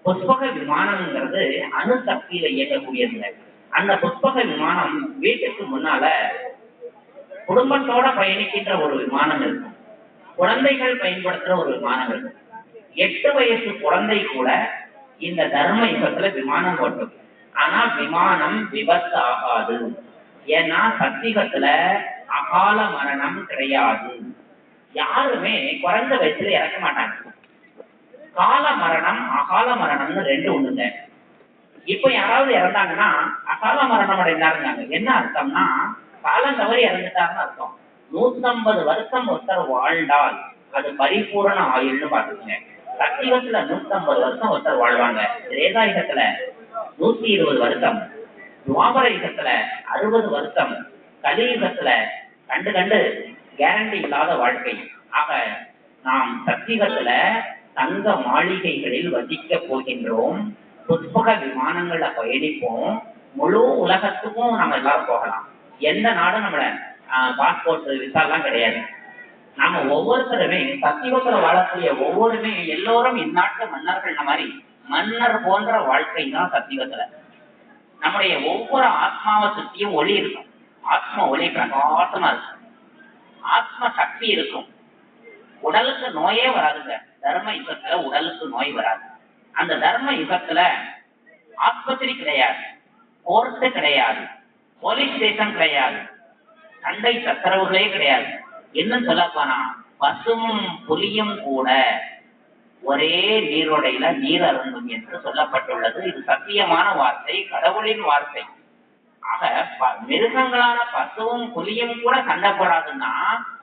புஷ்பக விமானம்ங்கிறது அணுசக்தியில இயங்கக்கூடியது. அந்த புஷ்பக விமானம் வீட்டுக்கு முன்னால குடும்பத்தோட பயணிக்கின்ற ஒரு விமானம் இருக்கும். குழந்தைகள் பயன்படுத்துற ஒரு விமானம் இருக்கும். 8 வயசு குழந்தை கூட இந்த தர்ம யுகத்துல விமானம் ஓட்டும். ஆனா விமானம் விபத்து ஆகாது. ஏன்னா சத்திகத்துல அகால மரணம் கிடையாது. யாருமே குறைந்த வயசுல இறக்க மாட்டாங்க. கால மரணம் அகால மரணம்னு 2 ஒண்ணுங்க. இப்ப யாராவது இறந்தாங்கன்னா அகால மரணம் அடைந்தாருங்க. என்ன அர்த்தம்னா காலம் தவறி இறந்துட்டாருன்னு அர்த்தம். 150 வருஷம் ஒருத்தர் வாழ்ந்தால் அது பரிபூரண ஆயுள்னு பாத்துக்கோங்க. சத்தியுகத்துல 150 வருஷம் ஒருத்தர் வாழ்வாங்க. திரேதாயுகத்துல 120 வருஷம், துவாபர யுகத்துல 60 வருஷம், கலியுகத்துல கண்டு கேரண்டி இல்லாத வாழ்க்கை. ஆக நாம் சத்தியுகத்துல தங்க மாளிகைகளில் வசிக்க போகின்றோம். புஷ்பக விமானங்கள்ல பயணிப்போம். முழு உலகத்துக்கும் நம்ம எல்லாரும் போகலாம். எந்த நாடும் நம்மள பாஸ்போர்ட் விசா எல்லாம் கிடையாது. நாம ஒவ்வொருத்தருமே சத்தியத்துல வாழக்கூடிய ஒவ்வொருமே எல்லோரும் இந்நாட்டு மன்னர்கள் மாதிரி மன்னர் போன்ற வாழ்க்கை தான் சத்தியத்துல. நம்முடைய ஒவ்வொரு ஆத்மாவை சுற்றியும் ஒளி இருக்கும். ஆத்ம ஒளி பிரகாசமா இருக்கும். ஆத்ம சக்தி இருக்கும். உடலுக்கு நோயே வராதுங்க. தர்ம யுகத்துல உடலுக்கு நோய் வராது. அந்த தர்ம யுகத்துல ஆஸ்பத்திரி கிடையாது, கோர்ட்டு கிடையாது, போலீஸ் ஸ்டேஷன் கிடையாது, சண்டை சச்சரவுகளே கிடையாது. இன்னும் சொல்ல போனா பசும் புலியும் கூட ஒரே நீரோடையில நீர் அருந்தும் என்று சொல்லப்பட்டுள்ளது. இது சத்தியமான வார்த்தை, கடவுளின் வார்த்தை. ஆக மிருகங்களான பசுவும் புலியும் கூட சண்டை போடாதுன்னா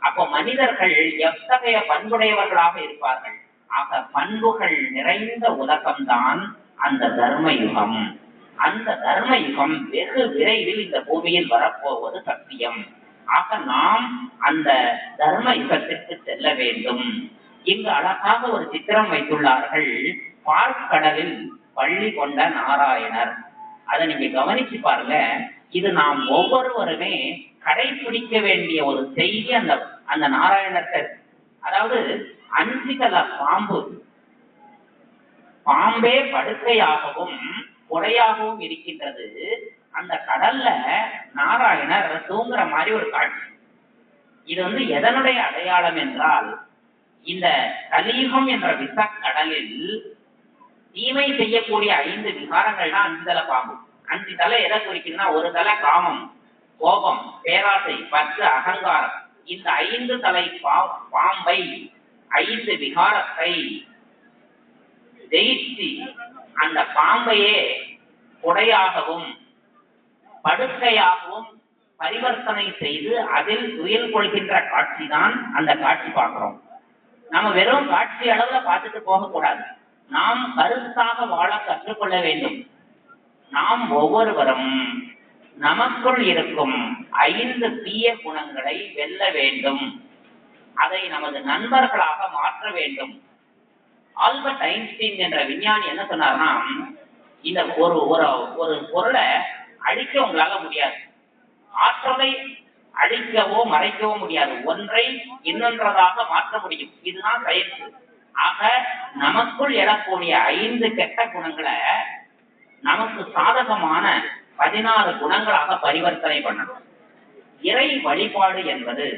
அப்ப மனிதர்கள் எத்தகைய பண்புடையவர்களாக இருப்பார்கள். ஆக பண்புகள் நிறைந்த உலகம்தான் அந்த தர்ம யுகம். அந்த தர்ம யுகம் வெகு விரைவில் இந்த பூமியில் வரப்போவது சத்தியம். ஆக நாம் அந்த தர்ம யுகத்திற்கு செல்ல வேண்டும். இங்கு அழகாக ஒரு சித்திரம் வைத்துள்ளார்கள். பார்க்கடலில் பள்ளி கொண்ட நாராயணர். அதை நீங்க கவனிச்சு பாருங்க. இது நாம் ஒவ்வொருவருமே கடைபிடிக்க வேண்டிய ஒரு செய்தி. அந்த அந்த நாராயணத்தை, அதாவது 5 தல பாம்பே படுக்கையாகவும் உடையாகவும் இருக்கின்றது. அந்த கடல்ல நாராயணர் தூங்குற மாதிரி ஒரு காட்சி. இது எதனுடைய அடையாளம் என்றால், இந்த கலியுகம் என்ற விசக்கடலில் தீமை செய்யக்கூடிய 5 விகாரங்கள் தான் 5 தல பாம்பு. 5 தலை எதை குறிக்குதுன்னா, ஒரு தலை காமம், கோபம், பேராசை, பற்று, அகங்காரம். இந்த 5 தலை பாம்பை 5 விகாரத்தை ஜெயிச்சு அந்த பாம்பையே குடையாகவும் படுக்கையாகவும் பரிவர்த்தனை செய்து அதில் துயில் கொள்கின்ற காட்சி தான் அந்த காட்சி பார்க்கிறோம். நம்ம வெறும் காட்சி அளவுல பார்த்துட்டு போகக்கூடாது. நாம் கருத்தாக வாழ கற்றுக்கொள்ள வேண்டும். நாம் ஒவ்வொருவரும் நமக்குள் இருக்கும் 5 தீய குணங்களை வெல்ல வேண்டும். அதை நமது நண்பர்களாக மாற்ற வேண்டும். ஆல்பர்ட் ஐன்ஸ்டீன் என்ற விஞ்ஞானி என்ன சொன்னார்னா, இந்த ஒரு பொருளை அழிக்க உங்களால முடியாது, ஆற்றலை அழிக்கவோ மறைக்கவோ முடியாது, ஒன்றை இன்னொன்றதாக மாற்ற முடியும். இதுதான் சயின்ஸ். ஆக நமக்குள் எழக்கூடிய 5 கெட்ட குணங்களை நமக்கு சாதகமான 16 குணங்களாக பரிவர்த்தனை பண்ணணும். இறை வழிபாடு என்பது,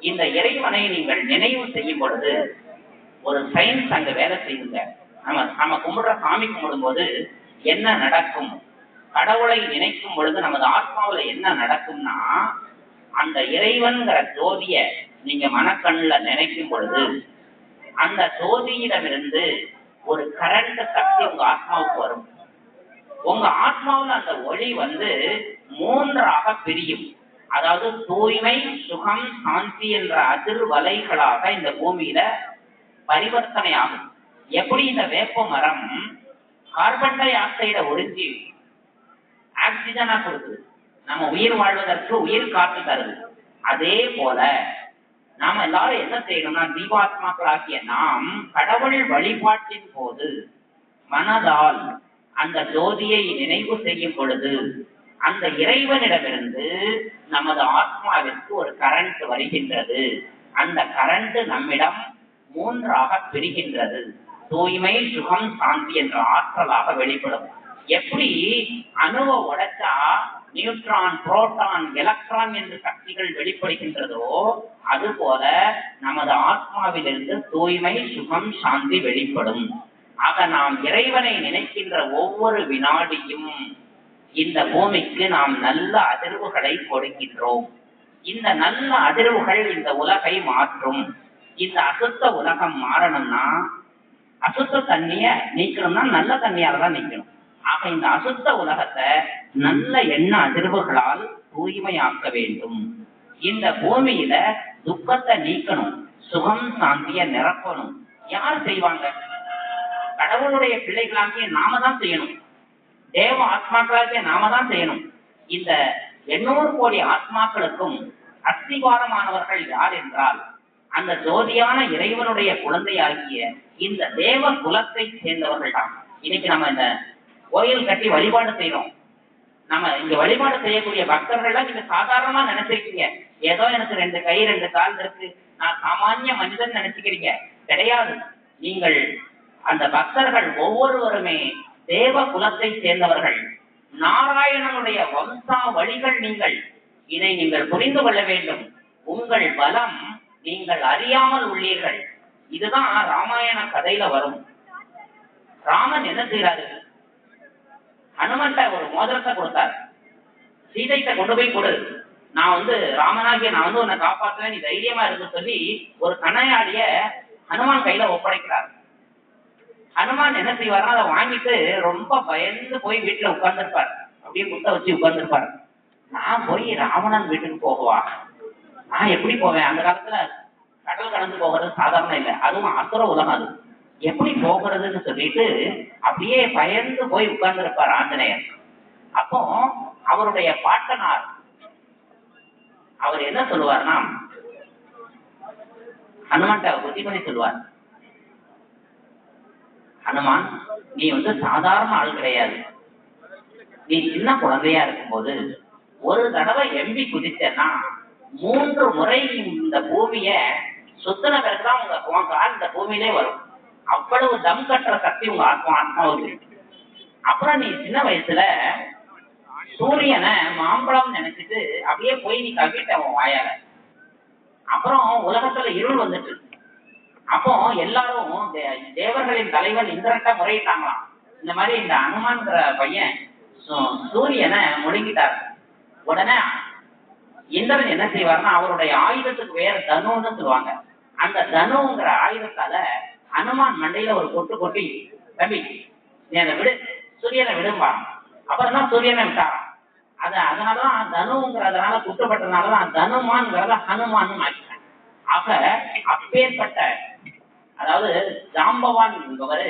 இந்த இறைவனை நீங்கள் நினைவு செய்யும் பொழுது ஒரு சயின்ஸ் அங்க வேலை செய்யுங்க. நம்ம கும்பிடுற சாமி கும்பிடும் போது என்ன நடக்கும், கடவுளை நினைக்கும் பொழுது நமது ஆத்மாவில என்ன நடக்கும்னா, அந்த இறைவன்கிற ஜோதிய நீங்க மனக்கண்ணுல நினைக்கும் பொழுது அந்த ஜோதியிடமிருந்து ஒரு கரண்ட் சக்தி உங்க ஆத்மாவுக்கு வரும். உங்க ஆத்மாவில் அந்த ஒளி 3ஆக பிரியும். அதாவது தூய்மை, சுகம், சாந்தி என்ற அதிர்வலைகளாக இந்த பூமியில பரிவர்த்தனை ஆகும். எப்படி இந்த வேப்ப மரம் கார்பன் டை ஆக்சைடை உறிஞ்சி ஆக்சிஜனா கொடுக்குது, நம்ம உயிர் வாழ்வதற்கு உயிர் காற்று தருது. அதே போல நாம எல்லாரும் என்ன செய்யணும்னா, ஜீவாத்மாக்களாகிய நாம் கடவுள் வழிபாட்டின் போது மனதால் அந்த ஜோதியை நினைவு செய்யும் பொழுது அந்த இறைவனிடமிருந்து நமது ஆத்மாவிற்கு ஒரு கரண்ட் வருகின்றது. அந்த கரண்ட் நம்மிடம் 3ஆக பிரிகின்றது. தூய்மை, சுகம், சாந்தி என்ற ஆற்றலாக வெளிப்படும். எப்படி அணுவை உடைச்சா நியூட்ரான், புரோட்டான், எலக்ட்ரான் என்று சக்திகள் வெளிப்படுகின்றதோ, அதுபோல நமது ஆத்மாவிலிருந்து தூய்மை, சுகம், சாந்தி வெளிப்படும். ஆக நாம் இறைவனை நினைக்கின்ற ஒவ்வொரு வினாடியும் இந்த பூமிக்கு நாம் நல்ல அதிர்வுகளை கொடுக்கின்றோம். இந்த நல்ல அதிர்வுகள் இந்த உலகை மாற்றும். இந்த அசுத்த உலகம் மாறணும்னா, அசுத்த தண்ணிய நீக்கணும்னா நல்ல தண்ணியால தான் நீக்கணும். ஆக இந்த அசுத்த உலகத்தை நல்ல எண்ண அதிர்வுகளால் தூய்மையாக்க வேண்டும். இந்த பூமியில துக்கத்தை நீக்கணும், சுகம், சாந்திய நிரப்பணும். யார் செய்வாங்க? கடவுளுடைய பிள்ளைகளாகிய நாம தான் செய்யணும். தேவ ஆத்மாக்களாகிய நாம தான் செய்யணும். இந்த 800 கோடி ஆத்மாக்களுக்கும் அஸ்திவாரமானவர்கள் யார் என்றால், அந்த ஜோதியான இறைவனுடைய குழந்தையாகிய இந்த தேவ குலத்தை சேர்ந்தவர்கள் தான். இன்னைக்கு நம்ம இந்த கோயில் கட்டி வழிபாடு செய்யறோம். நம்ம இங்க வழிபாடு செய்யக்கூடிய பக்தர்கள்லாம் நீங்க சாதாரணமா நினைச்சிருக்கீங்க. ஏதோ எனக்கு 2 கை 2 கால் இருக்கு, நான் சாமானிய மனிதன் நினைச்சுக்கிறீங்க. கிடையாது. நீங்கள் அந்த பக்தர்கள் ஒவ்வொருவருமே தேவ குலத்தை சேர்ந்தவர்கள், நாராயணனுடைய வம்சா வழிகள். நீங்கள் இதை நீங்கள் புரிந்து கொள்ள வேண்டும். உங்கள் பலம் நீங்கள் அறியாமல் உள்ளீர்கள். இதுதான் ராமாயண கதையில வரும். ராமன் என்ன செய்யறாரு? ஹனுமன்ட்ட ஒரு மோதிரத்தை கொடுத்தார். சீதைட்ட கொண்டு போய் கொடு, நான் ராமனாகிய நான் உன்னை காப்பாற்றுவேன், நீ தைரியமா இருக்கு சொல்லி ஒரு கணையாடிய ஹனுமான் கையில ஒப்படைக்கிறார். ஹனுமான் என்ன செய்வார்? அதை வாங்கிட்டு ரொம்ப பயந்து போய் வீட்டுல உட்கார்ந்துருப்பார். அப்படியே குத்த வச்சு உட்கார்ந்துருப்பார். நான் போய் ராவணன் வீட்டுக்கு போகவா? நான் எப்படி போவேன்? அந்த காலத்துல கடல் கடந்து போகிறது சாதாரண இல்லை, அதுவும் அசுர உலகம். அது எப்படி போகிறதுன்னு சொல்லிட்டு அப்படியே பயந்து போய் உட்கார்ந்து இருப்பார் ஆஞ்சநேயர். அப்போ அவருடைய பாட்டனார் அவர் என்ன சொல்லுவார்னா, ஹனுமான்ட்ட புத்திமதி சொல்லுவார். ஹனுமான், நீ சாதாரண ஆள் கிடையாது. நீ சின்ன குழந்தையா இருக்கும்போது ஒரு தடவை எம்பி குதிச்சேன்னா 3 முறை இந்த பூமிய சுத்தன பிறகுதான் உங்க கால் இந்த பூமியிலே வரும். அவ்வளவு தம் கட்டுற சக்தி உங்க ஆத்மாவுக்கு. அப்புறம் நீ சின்ன வயசுல சூரியனை மாம்பழம் நினைச்சிட்டு அப்படியே போய் நீ கவிட்ட உன் வாயால. அப்புறம் உலகத்துல இருள் வந்துட்டு, அப்போ எல்லாரும் தேவர்களின் தலைவன் இந்திரன்ட்ட முறையிட்டாங்களாம். இந்த மாதிரி இந்த அனுமான்கிற பையன் சூரியனை முழுங்கிட்டார். உடனே இந்திரன் என்ன செய்வார்னா, அவருடைய ஆயுதத்துக்கு வேற தனுன்னு சொல்லுவாங்க. அந்த தனுங்கிற ஆயுதத்தால ஹனுமான் மண்டையில ஒரு கொட்டு கொட்டி, தம்பி நீ அதை விடு, சூரியனை விடும்பா. அப்புறம் தான் சூரியனை விட்டாராம். அதனாலதான் தனுங்கிறதுனால குற்றப்பட்டதுனாலதான் தனுமான்கிறத ஹனுமான் ஆக்கிட்டாங்க. ஆக அப்பேற்பட்ட, அதாவது ஜாம்பவான் என்பவர்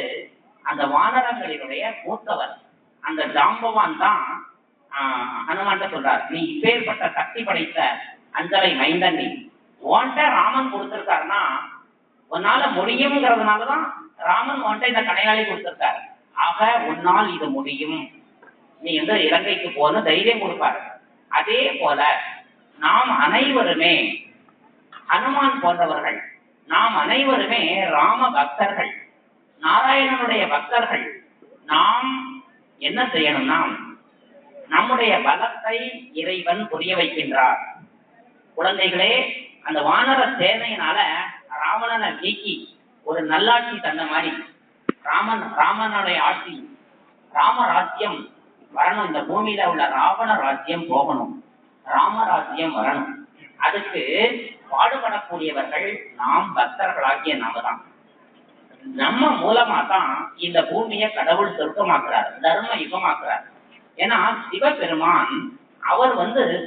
அந்த வானரங்களினுடைய மூத்தவர். அந்த ஜாம்பவான் தான் ஹனுமான்ட்ட சொல்றார், நீ இப்பேற்பட்ட சக்தி படைத்த அஞ்சலை மைந்தன், நீ உன்கிட்ட ராமன் கொடுத்திருக்காருன்னா உன்னால முடியுங்கிறதுனாலதான் ராமன் உன்கிட்ட இந்த கணையாளி கொடுத்திருக்காரு. ஆக உன்னால் இது முடியும், நீ இலங்கைக்கு போன தைரியம் கொடுப்பாரு. அதே போல நாம் அனைவருமே ஹனுமான் போன்றவர்கள், நாம் அனைவருமே ராம பக்தர்கள், நாராயணனுடைய பக்தர்கள். நாம் என்ன செய்யணும்னா, நம்முடைய பலத்தை இறைவன் புரிய வைக்கின்றார். குழந்தைகளே, அந்த வானர சேனையினால ராவணனை நீக்கி ஒரு நல்லாட்சி தந்த மாதிரி ராமனுடைய ஆட்சி, ராமராஜ்யம் வரணும். இந்த பூமியில உள்ள ராவண ராஜ்யம் போகணும், ராமராஜ்யம் வரணும். அதுக்கு பாடுபடக்கூடியவர்கள் நாம் பக்தர்களாகிய நாம தான். நம்ம மூலமா தான் இந்த பூமியை கடவுள் சொர்க்கமாக்குறார், தர்ம யுகமாக்குறார். ஏன்னா சிவபெருமான் அவர்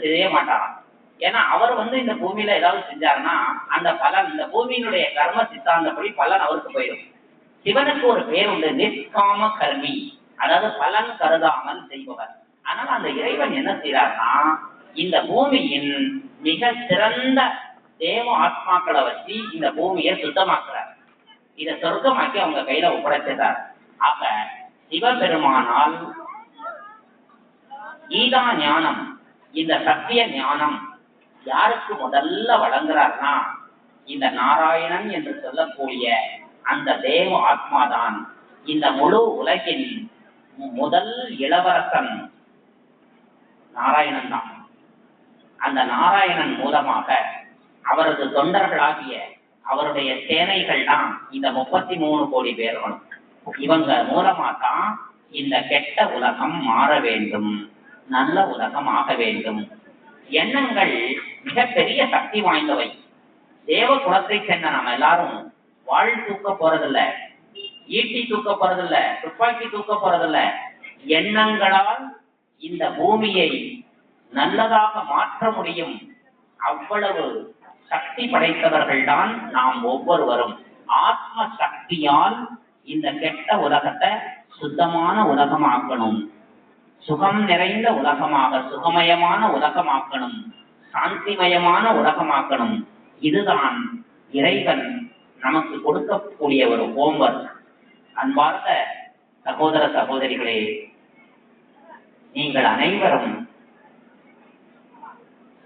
செய்ய மாட்டாராம். ஏன்னா அவர் இந்த பூமியில ஏதாவது செஞ்சாருன்னா அந்த பலன், இந்த பூமியினுடைய கர்ம சித்தாந்தப்படி பலன் அவருக்கு போயிடும். சிவனுக்கு ஒரு பேர் உண்டு, நிஷ்காம கர்மி, அதாவது பலன் கருதாமல் செய்பவர். ஆனால் அந்த இறைவன் என்ன செய்யறாருன்னா, இந்த பூமியின் மிக சிறந்த தேவ ஆத்மாக்களை வச்சு இந்த பூமியை சுத்தமாக்குறார். இதை சொர்க்கமாக்கி அவங்க கையில ஒப்படைச்சிட்டார். ஆக சிவபெருமானால் கீதா ஞானம், இந்த சத்திய ஞானம் யாருக்கு முதல்ல வழங்குறார்னா, இந்த நாராயணன் என்று சொல்லக்கூடிய அந்த தேவ ஆத்மாதான். இந்த முழு உலகின் முதல் இளவரசன் நாராயணன் தான். அந்த நாராயணன் மூலமாக அவரது தொண்டர்களாகிய அவருடைய சேனைகள் தான் இந்த 33 கோடி பேர்களும். இவங்க மூலமா தான் இந்த கெட்ட உலகம் மாற வேண்டும், நல்ல உலகம் ஆக வேண்டும். எண்ணங்கள் மிகப்பெரிய சக்தி வாய்ந்தவை. தேவ குலத்தை சேர்ந்த நம்ம எல்லாரும் வாழ் தூக்க போறதில்ல, ஈட்டி தூக்க போறதில்ல, துப்பாக்கி தூக்க போறதில்ல. எண்ணங்களால் இந்த பூமியை நல்லதாக மாற்ற முடியும். அவ்வளவு சக்தி படைத்தவர்கள் தான் நாம் ஒவ்வொருவரும். ஆத்ம சக்தியால் இந்த கெட்ட உலகத்தை சுத்தமான உலகமாக்கணும், சுகம் நிறைந்த உலகமாக, சுகமயமான உலகமாக்கணும், சாந்திமயமான உலகமாக்கணும். இதுதான் இறைவன் நமக்கு கொடுக்கக்கூடிய ஒரு ஹோம்வொர்க். அன்பார்ந்த சகோதர சகோதரிகளே, நீங்கள் அனைவரும்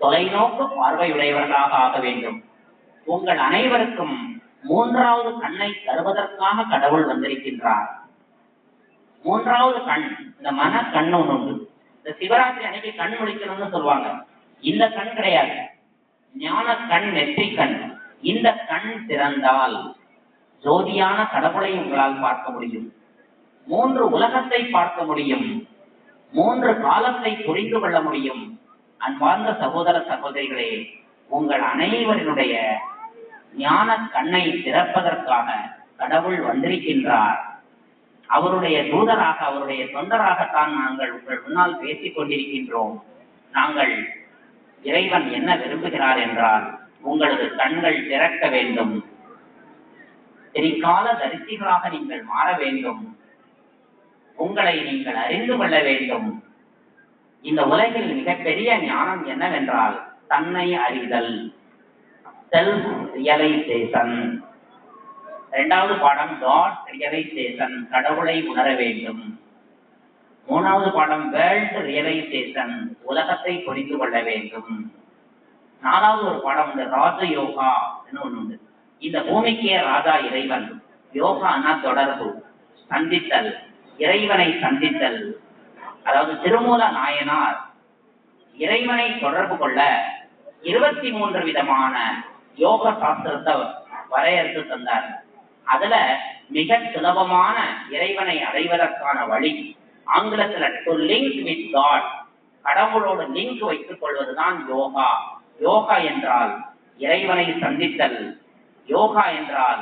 தொலைநோக்கு பார்வையுடையவர்களாக ஆக வேண்டும். உங்கள் அனைவருக்கும் மூன்றாவது கண்ணை தருவதற்காக கடவுள் வந்திருக்கின்றார். மூன்றாவது கண், இந்த மன கண் ஒன்று உண்டு. இந்த சிவராத்திரி அன்னைக்கு கண் முழிக்கணும்னு சொல்லுவாங்க. இந்த கண் கிடையாது, ஞான கண், நெற்றி கண். இந்த கண் திறந்தால் ஜோதியான கடவுளை உங்களால் பார்க்க முடியும். மூன்று உலகத்தை பார்க்க முடியும். மூன்று காலத்தை புரிந்து கொள்ள முடியும். அன்பார்ந்த சகோதர சகோதரிகளே, உங்கள் அனைவரினுடைய ஞான கண்ணை திறப்பதற்காக கடவுள் வந்திருக்கின்றார். அவருடைய தூதராக, அவருடைய தொண்டராகத்தான் நாங்கள் உங்கள் முன்னால் பேசிக் கொண்டிருக்கின்றோம். நாங்கள் இறைவன் என்ன விரும்புகிறார் என்றால், உங்களது கண்கள் திறக்க வேண்டும், திரிகால தரிசிகளாக நீங்கள் மாற வேண்டும், உங்களை நீங்கள் அறிந்து கொள்ள வேண்டும். இந்த உலகில் மிகப்பெரிய ஞானம் என்னவென்றால் தன்னை அறிதல், செல்ஃப் ரியலைசேஷன். இரண்டாவது பாடம் காட் ரியலைசேஷன், கடவுளை உணர வேண்டும். மூணாவது பாடம் வேர்ல்ட் ரியலைசேஷன், உலகத்தை புரிந்து கொள்ள வேண்டும். நாலாவது ஒரு பாடம் வந்து ராஜ யோகா ஒன்று உண்டு. இந்த பூமிக்கே ராஜா இறைவன். யோகானா தொடர்பு, சந்தித்தல், இறைவனை சந்தித்தல். அதாவது திருமூல நாயனார் இறைவனை தொடர்பு கொள்ள 23 விதமான யோக சாஸ்திரத்தை வரையறுத்து தந்தார். அதுல மிக சுலபமான இறைவனை அடைவதற்கான வழி ஆங்கிலத்துல டு லிங்க் வித் காட், கடவுளோடு லிங்க் வைத்துக் கொள்வதுதான் யோகா. யோகா என்றால் இறைவனை சந்தித்தல், யோகா என்றால்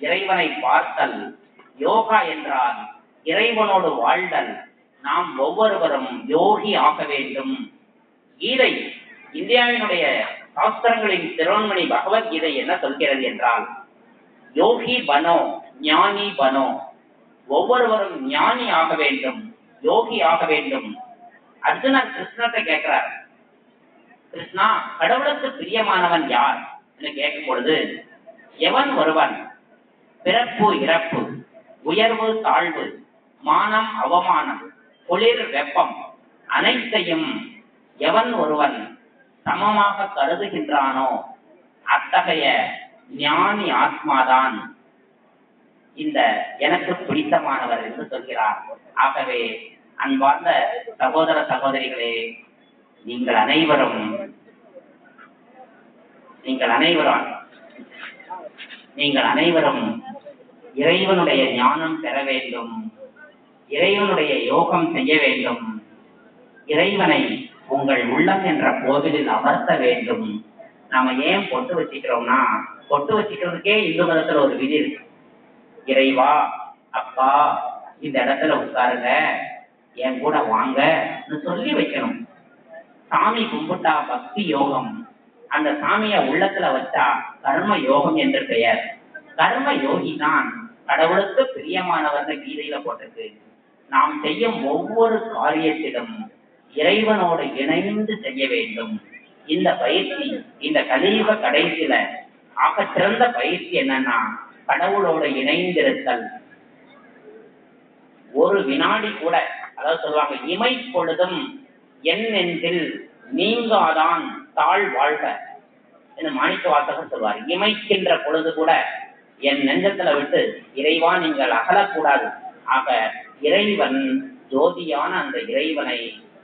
இறைவனை பார்த்தல், யோகா என்றால் இறைவனோடு வாழ்தல். நாம் ஒவ்வொருவரும் யோகி ஆக வேண்டும். கீதை, இந்தியாவினுடைய சாஸ்திரங்களின் திருவன்மணி பகவத்கீதை என்ன சொல்கிறது என்றால், யோகி பனோ ஞானி பனோ. ஒவ்வொருவரும் ஞானி ஆக வேண்டும், யோகி ஆக வேண்டும். அர்ஜுனன் கிருஷ்ணத்தை கேட்கிறார், கிருஷ்ணா, கடவுளுக்கு பிரியமானவன் யார் என்று கேட்கும் பொழுது, எவன் ஒருவன் பிறப்பு இறப்பு, உயர்வு தாழ்வு, மானம் அவமானம், குளிர் வெப்பம் அனைத்தையும் எவன் ஒருவன் சமமாக கருதுகின்றானோ அத்தகைய ஞானி ஆத்மாதான் இந்த எனக்கு பிடித்தமானவர் என்று சொல்கிறார். ஆகவே அன்பார்ந்த சகோதர சகோதரிகளே, நீங்கள் அனைவரும் இறைவனுடைய ஞானம் பெற வேண்டும், இறைவனுடைய யோகம் செய்ய வேண்டும், இறைவனை உங்கள் உள்ளம் என்ற கோவிலில் அமர்த்த வேண்டும். நாம ஏன் பொட்டு வச்சுக்கிறோம்னா, பொட்டு வச்சுக்கிறதுக்கே இந்து மதத்துல ஒரு விதி இருக்கு. இறைவா, அப்பா, இந்த இடத்துல உட்காருங்க, என் கூட வாங்க சொல்லி வைக்கணும். சாமி கும்பிட்டா பக்தி யோகம், அந்த சாமிய உள்ளத்துல வச்சா கர்ம யோகம் என்று பெயர். கர்ம யோகி தான் கடவுளுக்கு பிரியமானவர்னு கீதையில போட்டிருக்கு. நாம் செய்யும் ஒவ்வொரு காரியத்திலும் இறைவனோடு இணைந்து செய்ய வேண்டும். இந்த பயிற்சி இந்த கலியுக கடைசியில ஆக சிறந்த பயிற்சி என்னன்னா, கடவுளோடு இணைந்திருத்தல். ஒரு வினாடி கூட, அதாவது சொல்லுவாங்க, இமை பொழுதும் என் நெஞ்சில் நீங்காதான் தாழ் வாழ்க என்று மாணிக்க வாசகர் சொல்வார். இமைக்கின்ற பொழுது கூட என் நெஞ்சத்துல விட்டு இறைவா நீங்கள் அகலக்கூடாது. ஆக இறைவன் ஜோதியான அந்த இறைவனை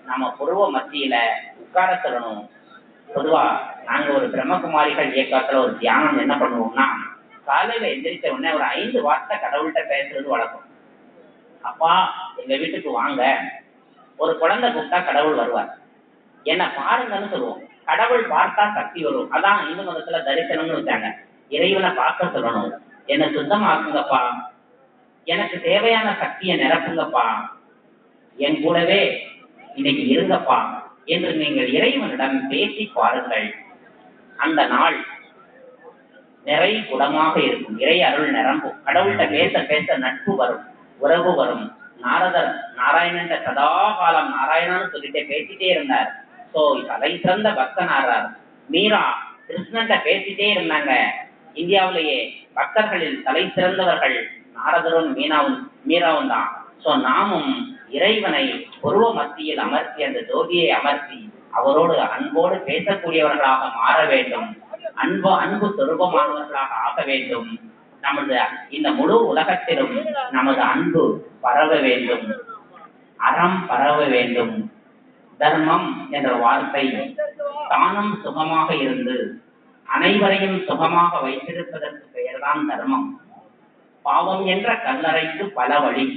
நம்ம புருவ மத்தியில உட்கார சொல்லணும். பொதுவா நாங்க ஒரு பிரம்மகுமாரிகள் இயக்கத்துல ஒரு தியானம் என்ன பண்ணுவோம்னா, காலையில எந்திரிச்ச உடனே ஒரு 5 வார்த்தை கடவுள்கிட்ட பேசுறது வழக்கம். அப்பா எங்க வீட்டுக்கு வாங்க. ஒரு குழந்தை கூப்பிட்டா கடவுள் வருவார். என்ன பாருங்கன்னு சொல்லுவோம். கடவுள் பார்த்தா சக்தி வரும். அதான் இந்து மதத்துல தரிசனம்னு வச்சாங்க. இறைவனை பார்க்க சொல்லணும். என்னை சுத்தமாக்குங்கப்பா, எனக்கு தேவையான சக்தியை நிரப்புங்கப்பா, என் கூடவே இன்னைக்கு இருங்கப்பா என்று நீங்கள் இறைவனிடம் பேசி பாருங்கள். அந்த நாள் நிறை குடமாக இருக்கும். இறை அருள் நிரம்பும். கடவுள்கிட்ட பேச பேச நட்பு வரும், உறவு வரும். நாரதர் நாராயணன் சதா காலம் நாராயணன்னு சொல்லிட்டே பேசிட்டே இருந்தார். சோ தலை சிறந்த பக்தனாரார். மீரா கிருஷ்ணன்ட்ட பேசிட்டே இருந்தாங்க. இந்தியாவிலேயே பக்தர்களில் தலை சிறந்தவர்கள் நாரதரும் மீராவும் தான். சோ நாமும் இறைவனை புருவ மத்தியில் அமர்த்தி அந்த ஜோதியை அமர்த்தி அவரோடு அன்போடு பேசக்கூடியவர்களாக மாற வேண்டும். அன்பு சொரூபமானவர்களாக ஆக வேண்டும். நமது இந்த முழு உலகத்திலும் நமது அன்பு பரவ வேண்டும், அறம் பரவ வேண்டும். தர்மம் என்ற வார்த்தை தானும் சுகமாக இருந்து அனைவரையும் சுகமாக வைத்திருப்பதற்கு பெயர்தான் தர்மம். பாவம் என்ற கல்லறைக்கு பல வழி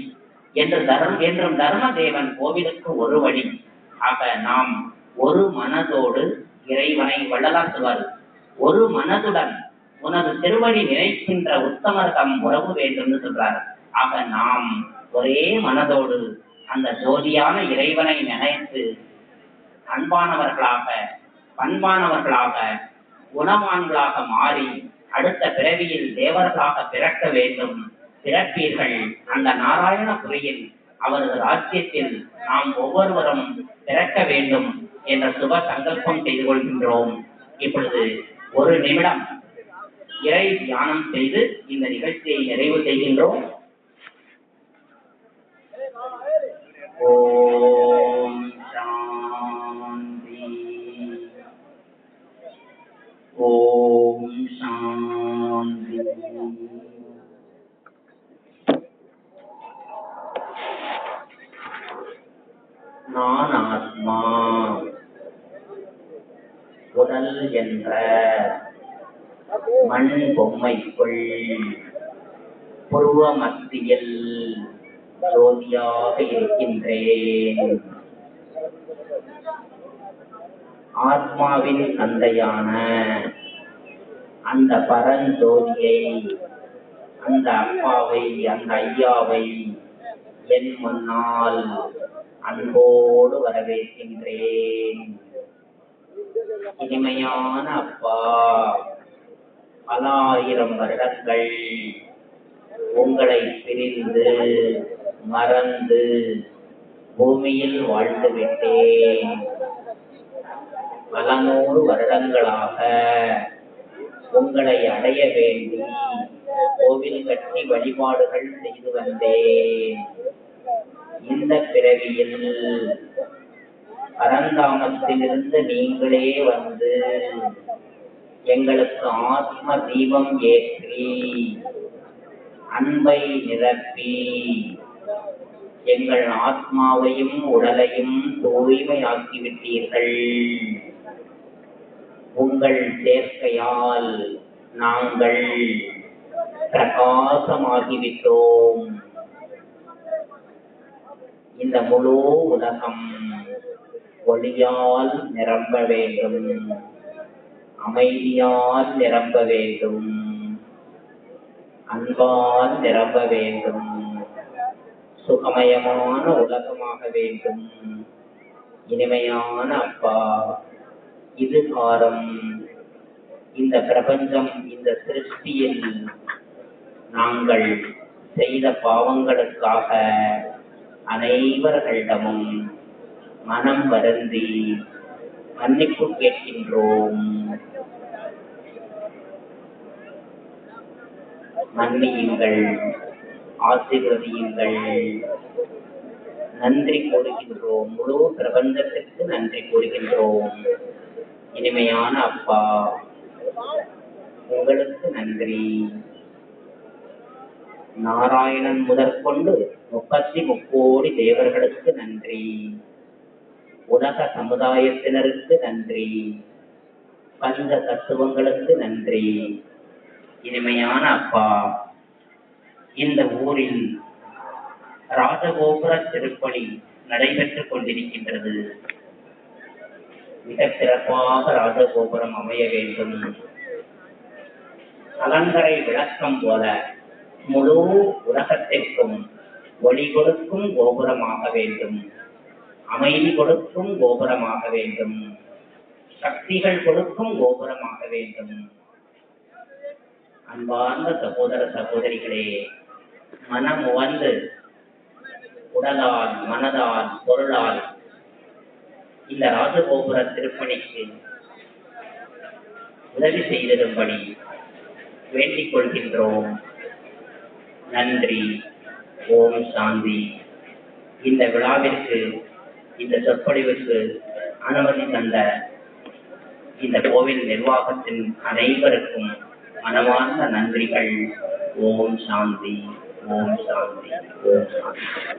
என்றும் தர்ம தேவன் கோவிலுக்கு ஒரு வழி. ஆக நாம் ஒரு மனதோடு இறைவனை வள்ளலார் சொல்வார், ஒரு மனதுடன் உனது திருவடி நினைக்கின்ற உத்தமர் தம் உறவு வேண்டும் சொல்றார். ஆக நாம் ஒரே மனதோடு அந்த ஜோதியான இறைவனை நினைத்து அன்பானவர்களாக பண்பானவர்களாக குணவான்களாக மாறி அடுத்த பிறவியில் தேவர்களாக பிறக்க வேண்டும். பிறப்பீர்கள் அந்த நாராயணபுரியில் அவரது ராஜ்யத்தில் நாம் ஒவ்வொருவரும் பிறக்க வேண்டும் என்ற சுப சங்கல்பம் செய்து கொள்கின்றோம். இப்பொழுது ஒரு நிமிடம் இறை தியானம் செய்து இந்த நிகழ்ச்சியை நிறைவு செய்கின்றோம். ஓம் சாந்தி. ஓம் சாந்தி. நான் ஆத்மா. உடல் என்ற மண் பொம்மைக்குள் புருவ மத்தியில் ஜோதியாக இருக்கின்றேன். ஆத்மாவின் தந்தையான அந்த பரஞ்சோதியை, அந்த அப்பாவை, அந்த ஐயாவை என் முன்னால் அன்போடு வரவேற்கின்றேன். இனிமையான அப்பா, பல ஆயிரம் வருடங்கள் உங்களை பிரிந்து மறந்து பூமியில் வாழ்ந்து விட்டேன். பல 100 வருடங்களாக உங்களை அடைய வேண்டி கோவில் கட்டி வழிபாடுகள் செய்து வந்தேன். இந்த பிறவியில் பரந்தாமத்திலிருந்து நீங்களே வந்து எங்களுக்கு ஆத்ம தீபம் ஏற்றி அன்பை நிரப்பி எங்கள் ஆத்மாவையும் உடலையும் தூய்மையாக்கிவிட்டீர்கள். உங்கள் சேர்க்கையால் நாங்கள் பிரகாசமாகிவிட்டோம். இந்த முழு உலகம் ஒளியால் நிரம்ப வேண்டும், அமைதியால் நிரம்ப வேண்டும், அன்பால் நிரம்ப வேண்டும், சுகமயமான உலகமாக வேண்டும். இனிமையான அப்பா, இது காலம் இந்த பிரபஞ்சம், இந்த சிருஷ்டியில் நாங்கள் செய்த பாவங்களுக்காக அனைவர்களிடமும் மனம் வருந்தி மன்னிப்பு கேட்கின்றோம். மன்னியுங்கள், ஆசீர்வதியுங்கள். நன்றி கூறுகின்றோம். முழு பிரபஞ்சத்திற்கு நன்றி கூறுகின்றோம். இனிமையான அப்பா, உங்களுக்கு நன்றி. நாராயணன் முதற்கொண்டு 33 கோடி தேவர்களுக்கு நன்றி. உலக சமுதாயத்தினருக்கு நன்றி. பஞ்ச தத்துவங்களுக்கு நன்றி. இனிமையான அப்பா, இந்த ஊரில் ராஜகோபுர திருப்பணி நடைபெற்றுக் கொண்டிருக்கின்றது. மிக சிறப்பாக ராஜகோபுரம் அமைய வேண்டும். கலங்கரை விளக்கம் போல முழு உலகத்திற்கும் ஒளி கொடுக்கும் கோபுரமாக வேண்டும், அமைதி கொடுக்கும் கோபுரமாக வேண்டும், சக்திகள் கொடுக்கும் கோபுரமாக வேண்டும். அன்பார்ந்த சகோதர சகோதரிகளே, மனம் உவந்து உடலால் மனதால் பொருளால் இந்த ராஜகோபுர திருப்பணிக்கு உதவி செய்திரும்படி வேண்டிக் கொள்கின்றோம். நன்றி. ஓம் சாந்தி. இந்த விழாவிற்கு, இந்த சொற்பொழிவுக்கு அனுமதி தந்த இந்த கோவில் நிர்வாகத்தின் அனைவருக்கும் மனமார்ந்த நன்றிகள். ஓம் சாந்தி, ஓம் சாந்தி, ஓம் சாந்தி.